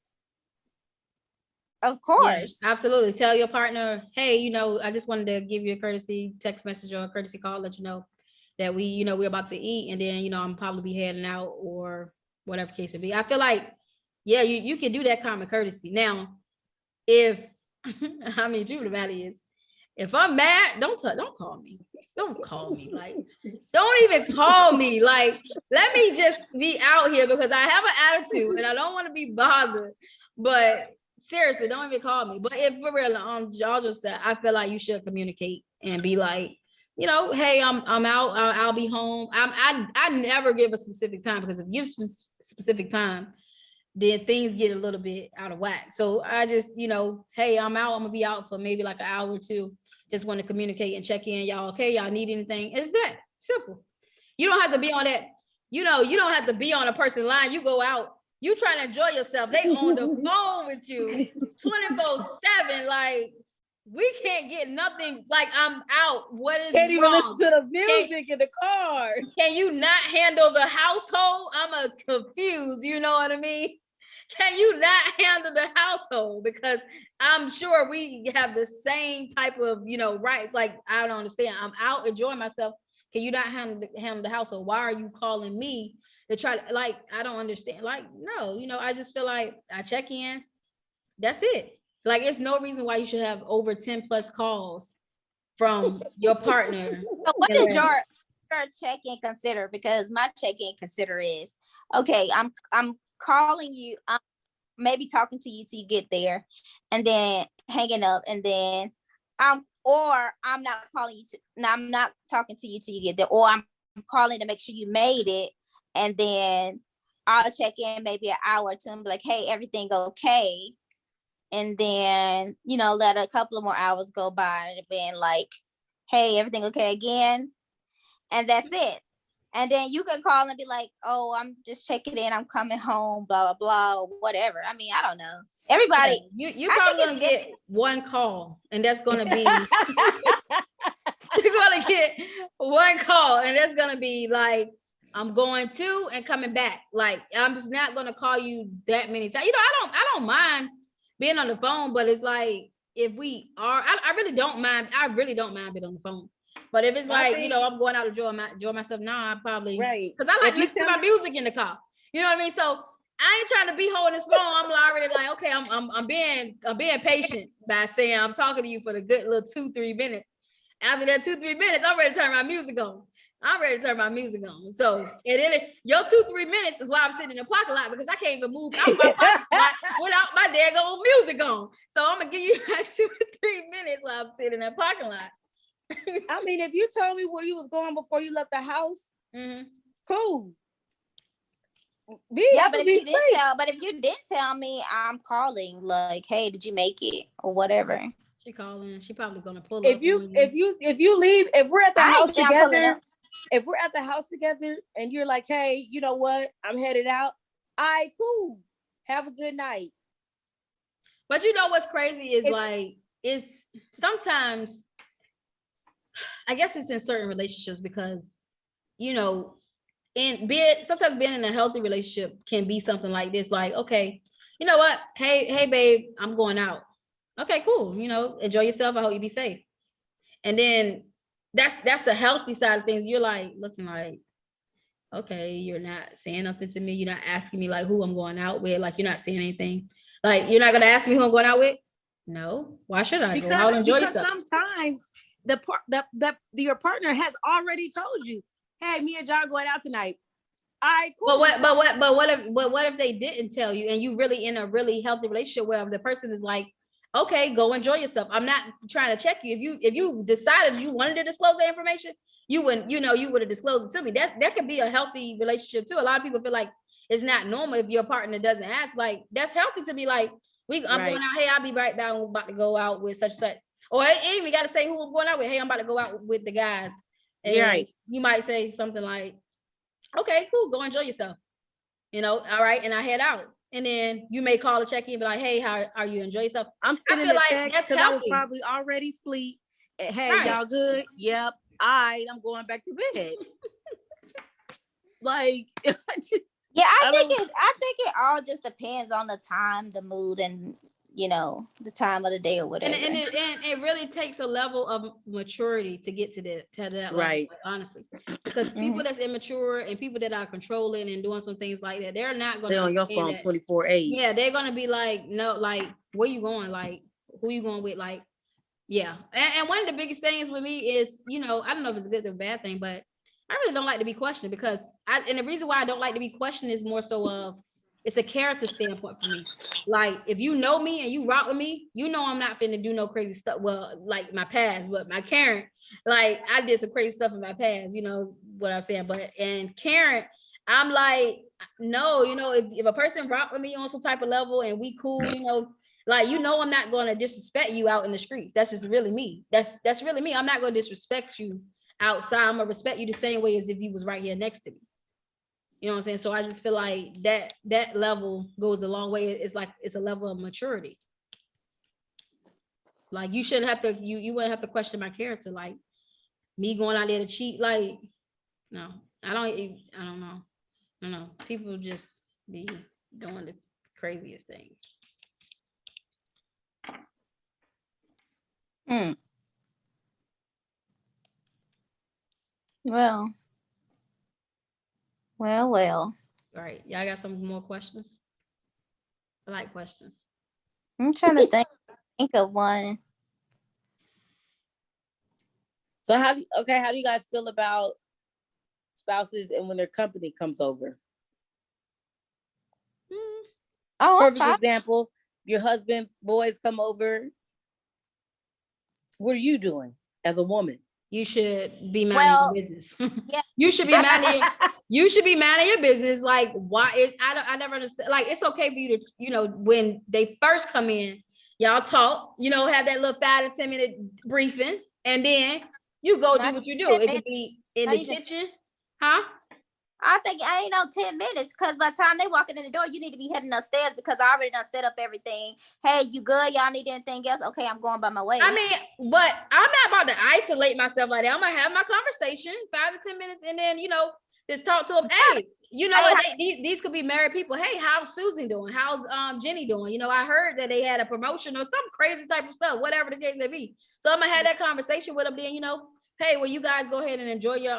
Of course. Yeah, absolutely. Tell your partner, hey, I just wanted to give you a courtesy text message or a courtesy call, let you know that we're about to eat, and then, I'm probably be heading out, or whatever case it be. I feel like, yeah, you can do that common courtesy. Now, if, truth about it is, if I'm mad, don't call me. Don't call me. Like, don't even call me. Like, let me just be out here, because I have an attitude and I don't want to be bothered. But seriously, don't even call me. But if for real, on Georgia's side, I feel like you should communicate and be like, hey, I'm out. I'll be home. I never give a specific time, because if you give specific time, then things get a little bit out of whack. So I just, hey, I'm out. I'm gonna be out for maybe like an hour or two. Just want to communicate and check in. Y'all okay? Y'all need anything? It's that simple. You don't have to be on that. You don't have to be on a person's line. You go out. You trying to enjoy yourself. They on the phone with you 24/7. Like, we can't get nothing. Like, I'm out. What is can't even wrong? listen to the music in the car. Can you not handle the household? I'm confused. You know what I mean? Can you not handle the household? Because I'm sure we have the same type of, rights. Like, I don't understand. I'm out enjoying myself. Can you not handle the household? Why are you calling me to try to, like, I don't understand. Like, no, I just feel like I check in. That's it. Like, it's no reason why you should have over 10 plus calls from your partner. So what And is your check-in consider? Because my check-in consider is, okay, I'm calling you, I'm maybe talking to you till you get there, and then hanging up, and then I'm not calling you no, I'm not talking to you till you get there, or I'm calling to make sure you made it, and then I'll check in maybe an hour or two and be like, hey, everything okay? And then, let a couple of more hours go by and being like, hey, everything okay again? And that's it. And then you can call and be like, oh, I'm just checking in, I'm coming home, blah, blah, blah, or whatever. I mean, I don't know. Everybody, you probably gonna get one call, and that's gonna be you're gonna get one call, and that's gonna be like, I'm going to and coming back. Like, I'm just not gonna call you that many times. I don't mind being on the phone, but it's like, if we are, I really don't mind. I really don't mind being on the phone. But if it's like, I'm going out to enjoy myself now, I probably, Right. because I like to listen to my music in the car. You know what I mean? So I ain't trying to be holding this phone. I'm already like, okay, I'm being patient by saying I'm talking to you for the good little 2-3 minutes. After that 2-3 minutes, I'm ready to turn my music on. So, and then your 2-3 minutes is why I'm sitting in the parking lot, because I can't even move out my parking lot without my daggone music on. So I'm gonna give you 2 or 3 minutes while I'm sitting in that parking lot. I mean, if you told me where you was going before you left the house, cool. Yeah, but if you did tell me, I'm calling like, hey, did you make it or whatever? She calling. She probably gonna pull if up. You leave, if we're at the house together, and you're like, hey, you know what? I'm headed out. All right, cool. Have a good night. But you know what's crazy is it's sometimes, I guess it's in certain relationships, because, sometimes being in a healthy relationship can be something like this. Like, okay, you know what? Hey, babe, I'm going out. Okay, cool. Enjoy yourself. I hope you be safe. And then that's the healthy side of things. You're like looking like, okay, you're not saying nothing to me. You're not asking me like who I'm going out with. Like, you're not saying anything. Like, you're not gonna ask me who I'm going out with. No, why should I? Go out and enjoy yourself. Sometimes your partner has already told you, hey, me and John going out tonight. All right, cool. But what if they didn't tell you, and you really in a really healthy relationship where the person is like, okay, go enjoy yourself. I'm not trying to check you. If you decided you wanted to disclose the information, you would have disclosed it to me. That could be a healthy relationship too. A lot of people feel like it's not normal if your partner doesn't ask. Like, that's healthy to be like, I'm going out. Hey, I'll be right back. I'm about to go out with such. Or I ain't even got to say who I'm going out with. Hey, I'm about to go out with the guys. And you might say something like, okay, cool, go enjoy yourself. All right, and I head out. And then you may call to check in and be like, hey, how are you? Enjoy yourself. I'm sitting in the text because I was probably already asleep. Hey, y'all good? Yep. All right, I'm going back to bed. Like, yeah, I think it all just depends on the time, the mood, and the time of the day or whatever. And it really takes a level of maturity to get to that level, right? Honestly, because people that's immature and people that are controlling and doing some things like that, they're not going to. They're on your phone 24/8. Yeah, they're going to be like, no, like, where you going? Like, who you going with? Like, yeah. And one of the biggest things with me is, I don't know if it's a good or bad thing, but I really don't like to be questioned, because and the reason why I don't like to be questioned is more so of, it's a character standpoint for me. Like, if you know me and you rock with me, I'm not finna do no crazy stuff. Well, like my past, but my Karen, like, I did some crazy stuff in my past, what I'm saying. But and Karen, I'm like, no, if a person rock with me on some type of level and we cool, like, I'm not gonna disrespect you out in the streets. That's just really me. That's really me. I'm not gonna disrespect you outside. I'm gonna respect you the same way as if you was right here next to me. You know what I'm saying? So I just feel like that level goes a long way. It's like, it's a level of maturity. Like, you shouldn't have to, you wouldn't have to question my character. Like, me going out there to cheat, like, no, I don't know. People just be doing the craziest things. Well. All right. Y'all got some more questions? I like questions. I'm trying to think of one. So how do you guys feel about spouses and when their company comes over? Oh, Perfect okay. example. Your husband, boys come over. What are you doing as a woman? You should be minding Well, your business. yeah. You should be minding your business. Like, why I never understand. Like, it's okay for you to, when they first come in, y'all talk, have that little 5 to 10 minute briefing, and then you go do what you do. It could be in the kitchen, huh? I think I ain't 10 minutes, because by the time they walking in the door, you need to be heading upstairs, because I already done set up everything. Hey, you good? Y'all need anything else? Okay, I'm going by my way. I mean, but I'm not about to isolate myself like that. I'm gonna have my conversation 5 to 10 minutes, and then just talk to them. Hey, these could be married people. Hey, how's Susan doing? How's Jenny doing? I heard that they had a promotion or some crazy type of stuff, whatever the case may be. So I'm gonna have that conversation with them. Then hey, well, you guys go ahead and enjoy your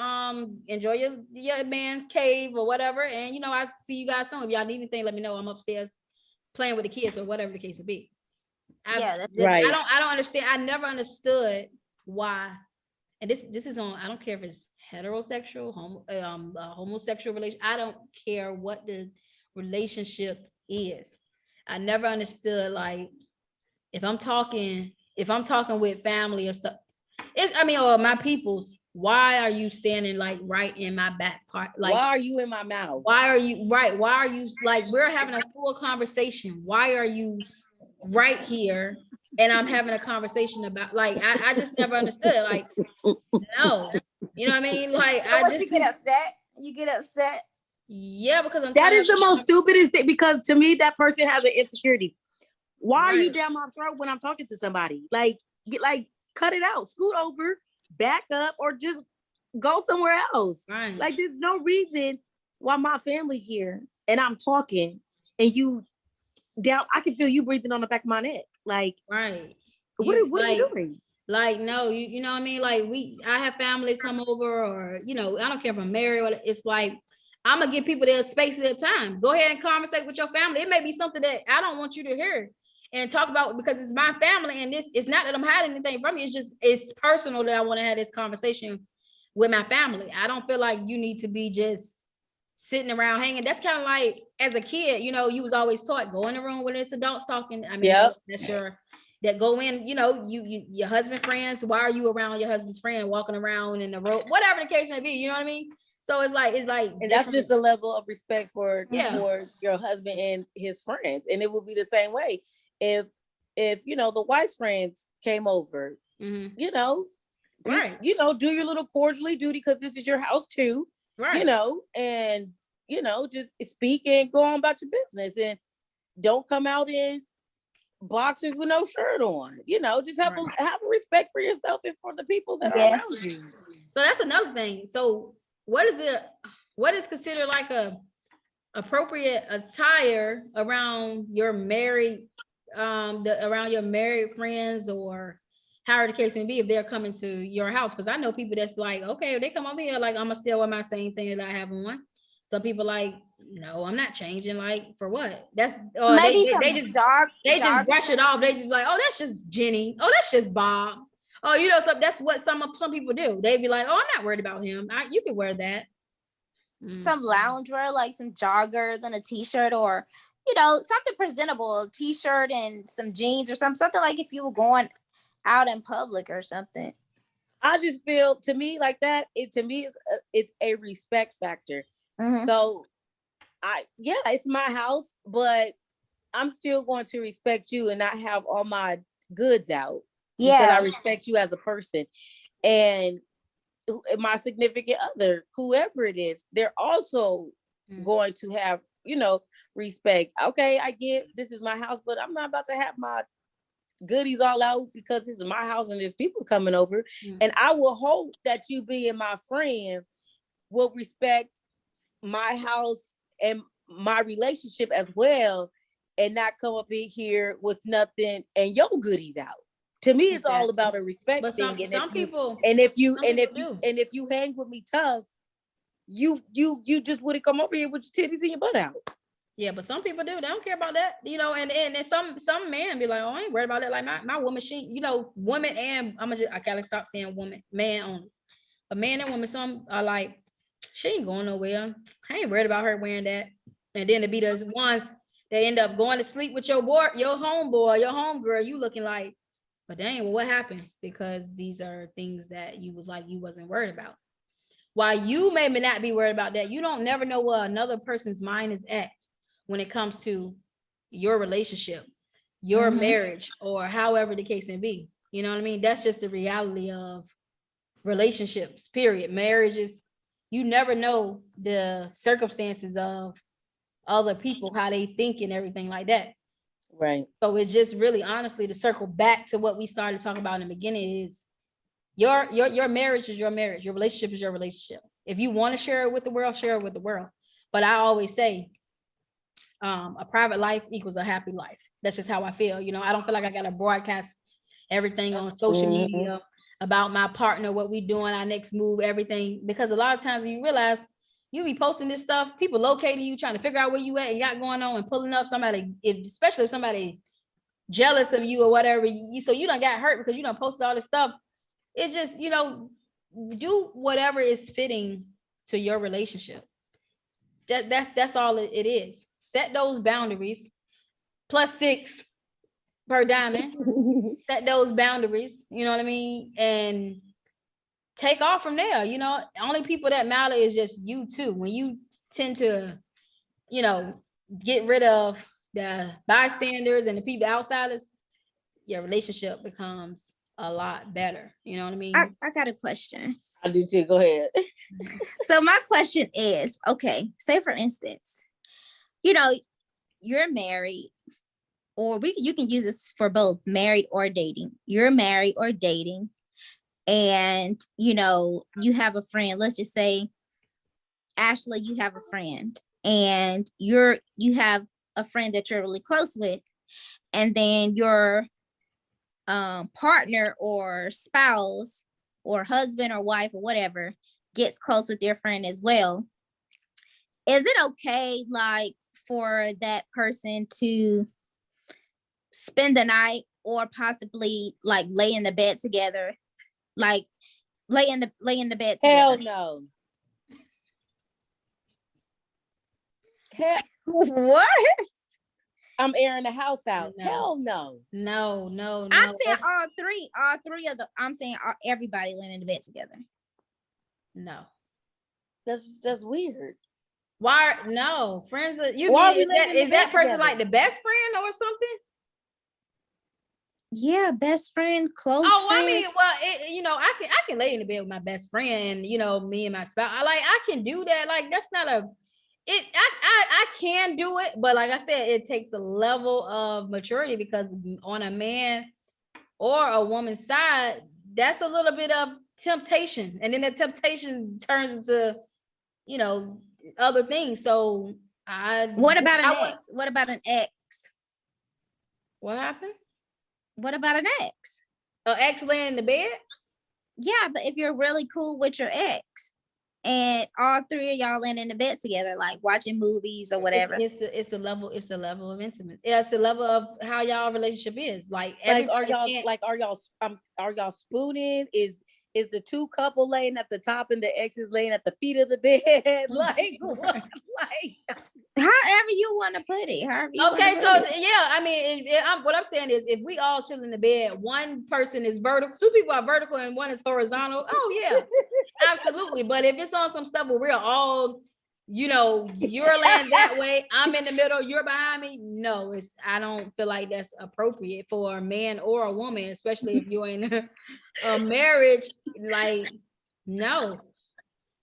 man's cave or whatever. And I see you guys soon. If y'all need anything, let me know. I'm upstairs playing with the kids or whatever the case would be. Right. I don't understand. I never understood why. And this is on, I don't care if it's heterosexual, homosexual relation. I don't care what the relationship is. I never understood, like, if I'm talking with family or stuff, or my peoples, why are you standing like right in my back part? Like, why are you in my mouth? Why are you like, we're having a full conversation? Why are you right here? And I'm having a conversation about, like, I just never understood it. Like, no, you know what I mean? Like, you get upset. You get upset. Yeah, because that is the most stupidest thing, because to me, that person has an insecurity. Why are you down my throat when I'm talking to somebody? Like, cut it out, scoot over, back up, or just go somewhere else. Right. Like, there's no reason why my family's here and I'm talking and you down. I can feel you breathing on the back of my neck. Like, right. What are you doing? Like, no, you know what I mean? Like, I have family come over, or, I don't care if I'm married, or it's like, I'm gonna give people their space at their time. Go ahead and conversate with your family. It may be something that I don't want you to hear and talk about, because it's my family, and it's not that I'm hiding anything from you. It's personal that I want to have this conversation with my family. I don't feel like you need to be just sitting around hanging. That's kind of like, as a kid, you was always taught, go in the room when it's adults talking. I mean, that's that go in, your husband friends. Why are you around your husband's friend, walking around in the road, whatever the case may be, you know what I mean? So it's like, and that's just a level of respect for your husband and his friends. And it would be the same way if the wife friends came over, right. Do your little cordially duty, because this is your house too, right. And just speak and go on about your business, and don't come out in boxers with no shirt on. Just have a respect for yourself and for the people that are around you. So that's another thing. So what is considered like a appropriate attire around your married around your married friends, or however the case may be, if they're coming to your house? Because I know people that's like, okay, if they come over here, like, I'm gonna still wear my same thing that I have on. Some people like, no, I'm not changing. Like, for what? That's maybe they just brush it off. They just like, oh, that's just Jenny. Oh, that's just Bob. Oh, so that's what some people do. They'd be like, oh, I'm not worried about him. You can wear that. Some loungewear, like some joggers and a t-shirt, or something presentable, a t-shirt and some jeans, or something like if you were going out in public or something. I just feel, to me, like that, it's a respect factor. Mm-hmm. So it's my house, but I'm still going to respect you and not have all my goods out. Because I respect you as a person. And my significant other, whoever it is, they're also going to have, respect. Okay, I get this is my house, but I'm not about to have my goodies all out because this is my house and there's people coming over. And I will hope that you, being my friend, will respect my house and my relationship as well, and not come up in here with nothing and your goodies out. To me, it's all about a respect thing. If you hang with me tough, you just wouldn't come over here with your titties and your butt out. Yeah, but some people do. They don't care about that, and some men be like, oh, I ain't worried about that. Like my woman, she, woman, and I gotta stop saying woman, man only. A man and woman, some are like, she ain't going nowhere. I ain't worried about her wearing that. And then to be the ones that end up going to sleep with your homeboy, your homegirl, you looking like, but dang, well, what happened? Because these are things that you wasn't worried about. While you may not be worried about that, you don't never know where another person's mind is at when it comes to your relationship, your marriage, or however the case may be. You know what I mean? That's just the reality of relationships, period. Marriages, you never know the circumstances of other people, how they think and everything like that. Right. So it's just really, honestly, to circle back to what we started talking about in the beginning is your marriage is your marriage. Your relationship is your relationship. If you want to share it with the world, share it with the world. But I always say, a private life equals a happy life. That's just how I feel. I don't feel like I got to broadcast everything on social media about my partner, what we doing, our next move, everything. Because a lot of times you realize you be posting this stuff, people locating you, trying to figure out where you at and got going on, and pulling up somebody, especially if somebody jealous of you or whatever, so you done got hurt because you done posted all this stuff. It's just, do whatever is fitting to your relationship. That's all it is. Set those boundaries. +6 per diamond. Set those boundaries, you know what I mean? And take off from there. Only people that matter is just you too. When you tend to, get rid of the bystanders and the people outsiders, your relationship becomes a lot better. You know what I mean? I got a question. I do too. Go ahead. So my question is, okay, say for instance, you're married, or you can use this for both married or dating. You're married or dating, and you have a friend. Let's just say, Ashley, you have a friend, and you have a friend that you're really close with, and then your partner or spouse or husband or wife or whatever gets close with your friend as well. Is it okay, like, for that person to spend the night or possibly like lay in the bed together, like lay in the bed together? Hell no. What? I'm airing the house out. No. Hell no. No. I'm saying all three of the. I'm saying everybody laying in the bed together. No. That's weird. Why? No, friends. Why mean is that person together? like the best friend or something? Yeah, best friend, close Oh, friend. I mean, well, I can lay in the bed with my best friend, me and my spouse. I can do that. Like, that's not I can do it, but like I said, it takes a level of maturity, because on a man or a woman's side, that's a little bit of temptation, and then the temptation turns into, other things. So What about an ex? What about an ex? What happened? What about an ex? An ex laying in the bed? Yeah, but if you're really cool with your ex and all three of y'all laying in the bed together, like watching movies or whatever. It's the level of intimacy. Yeah, it's the level of how y'all relationship is. Like are y'all spooning? Is the two couple laying at the top and the ex is laying at the feet of the bed? Like what? Like however you want to put it. Okay, so yeah, I mean, what I'm saying is, if we all chill in the bed, one person is vertical, two people are vertical, and one is horizontal. Oh yeah, absolutely. But if it's on some stuff where we're all, you're laying that way, I'm in the middle, you're behind me. No, I don't feel like that's appropriate for a man or a woman, especially if you're in a marriage. Like, no,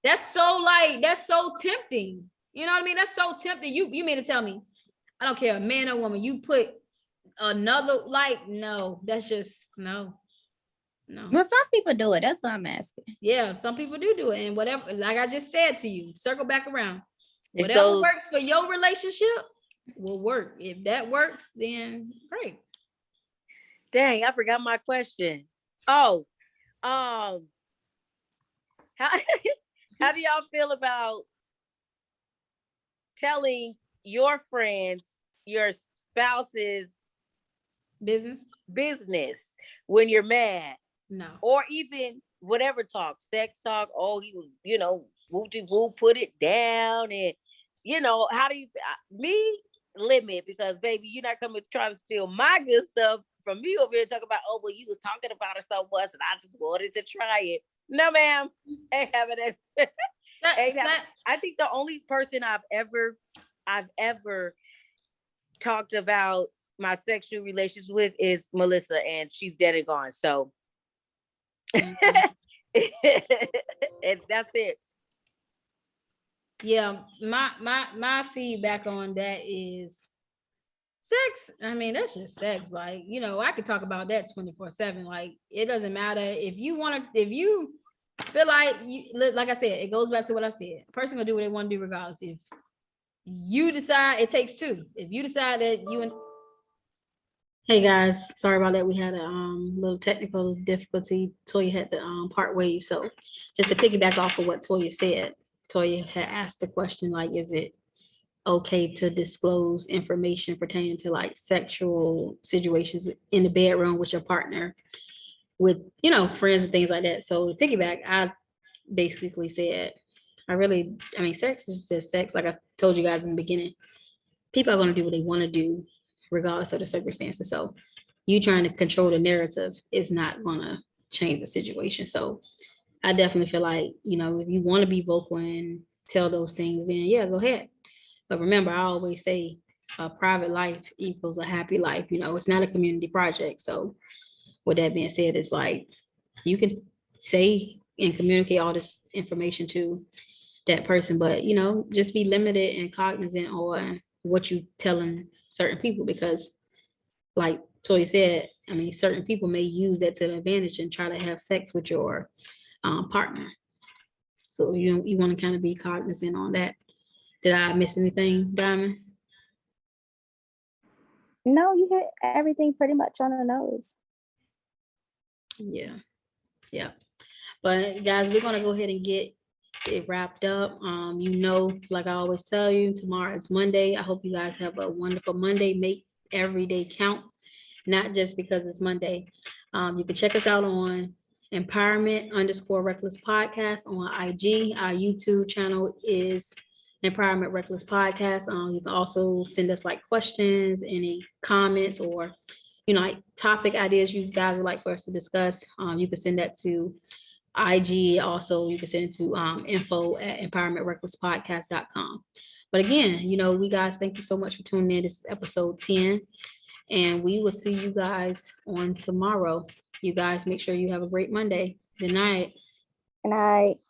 that's so tempting. You know what I mean? That's so tempting. You mean to tell me, I don't care, man or woman, you put another, no, that's just no. Well, some people do it. That's what I'm asking. Yeah, some people do it. And whatever, like I just said to you, circle back around. Whatever works for your relationship will work. If that works, then great. Dang, I forgot my question. Oh, how do y'all feel about telling your friends, your spouse's business. when you're mad, No. or even whatever talk, sex talk. Oh, he was, woo put it down, and how do you me limit, because baby, you're not coming trying to steal my good stuff from me over here. Talk about, oh well, you was talking about it so much, and I just wanted to try it. No, ma'am, ain't having it. I think the only person I've ever talked about my sexual relations with is Melissa, and she's dead and gone. So, and that's it. Yeah, my feedback on that is sex. I mean, that's just sex. Like, I could talk about that 24/7. Like, it doesn't matter if you feel like like I said, it goes back to what I said. A person gonna do what they want to do regardless. If you decide, it takes two. If you decide that hey guys, sorry about that. We had a little technical difficulty. Toya had to part ways. So just to piggyback off of what Toya said, Toya had asked the question, like, is it okay to disclose information pertaining to like sexual situations in the bedroom with your partner, with friends and things like that? So to piggyback, I basically said, sex is just sex. Like I told you guys in the beginning, people are going to do what they want to do regardless of the circumstances. So you trying to control the narrative is not going to change the situation. So I definitely feel like, if you want to be vocal and tell those things, then yeah, go ahead. But remember, I always say a private life equals a happy life. It's not a community project. So with that being said, it's like you can say and communicate all this information to that person, but just be limited and cognizant on what you telling certain people, because like Toya said, certain people may use that to the advantage and try to have sex with your partner. So you want to kind of be cognizant on that. Did I miss anything, Diamond? No, you hit everything pretty much on the nose. Yeah. But guys, we're gonna go ahead and get it wrapped up. Like I always tell you, tomorrow is Monday. I hope you guys have a wonderful Monday. Make every day count, not just because it's Monday. You can check us out on Empowerment_Reckless Podcast on IG. Our YouTube channel is Empowerment Reckless Podcast. You can also send us like questions, any comments, or like topic ideas you guys would like for us to discuss. You can send that to IG. Also, you can send it to info@empowermentrecklesspodcast.com. But again, we guys, thank you so much for tuning in. This is episode 10, and we will see you guys on tomorrow. You guys make sure you have a great Monday. Good night. Good night.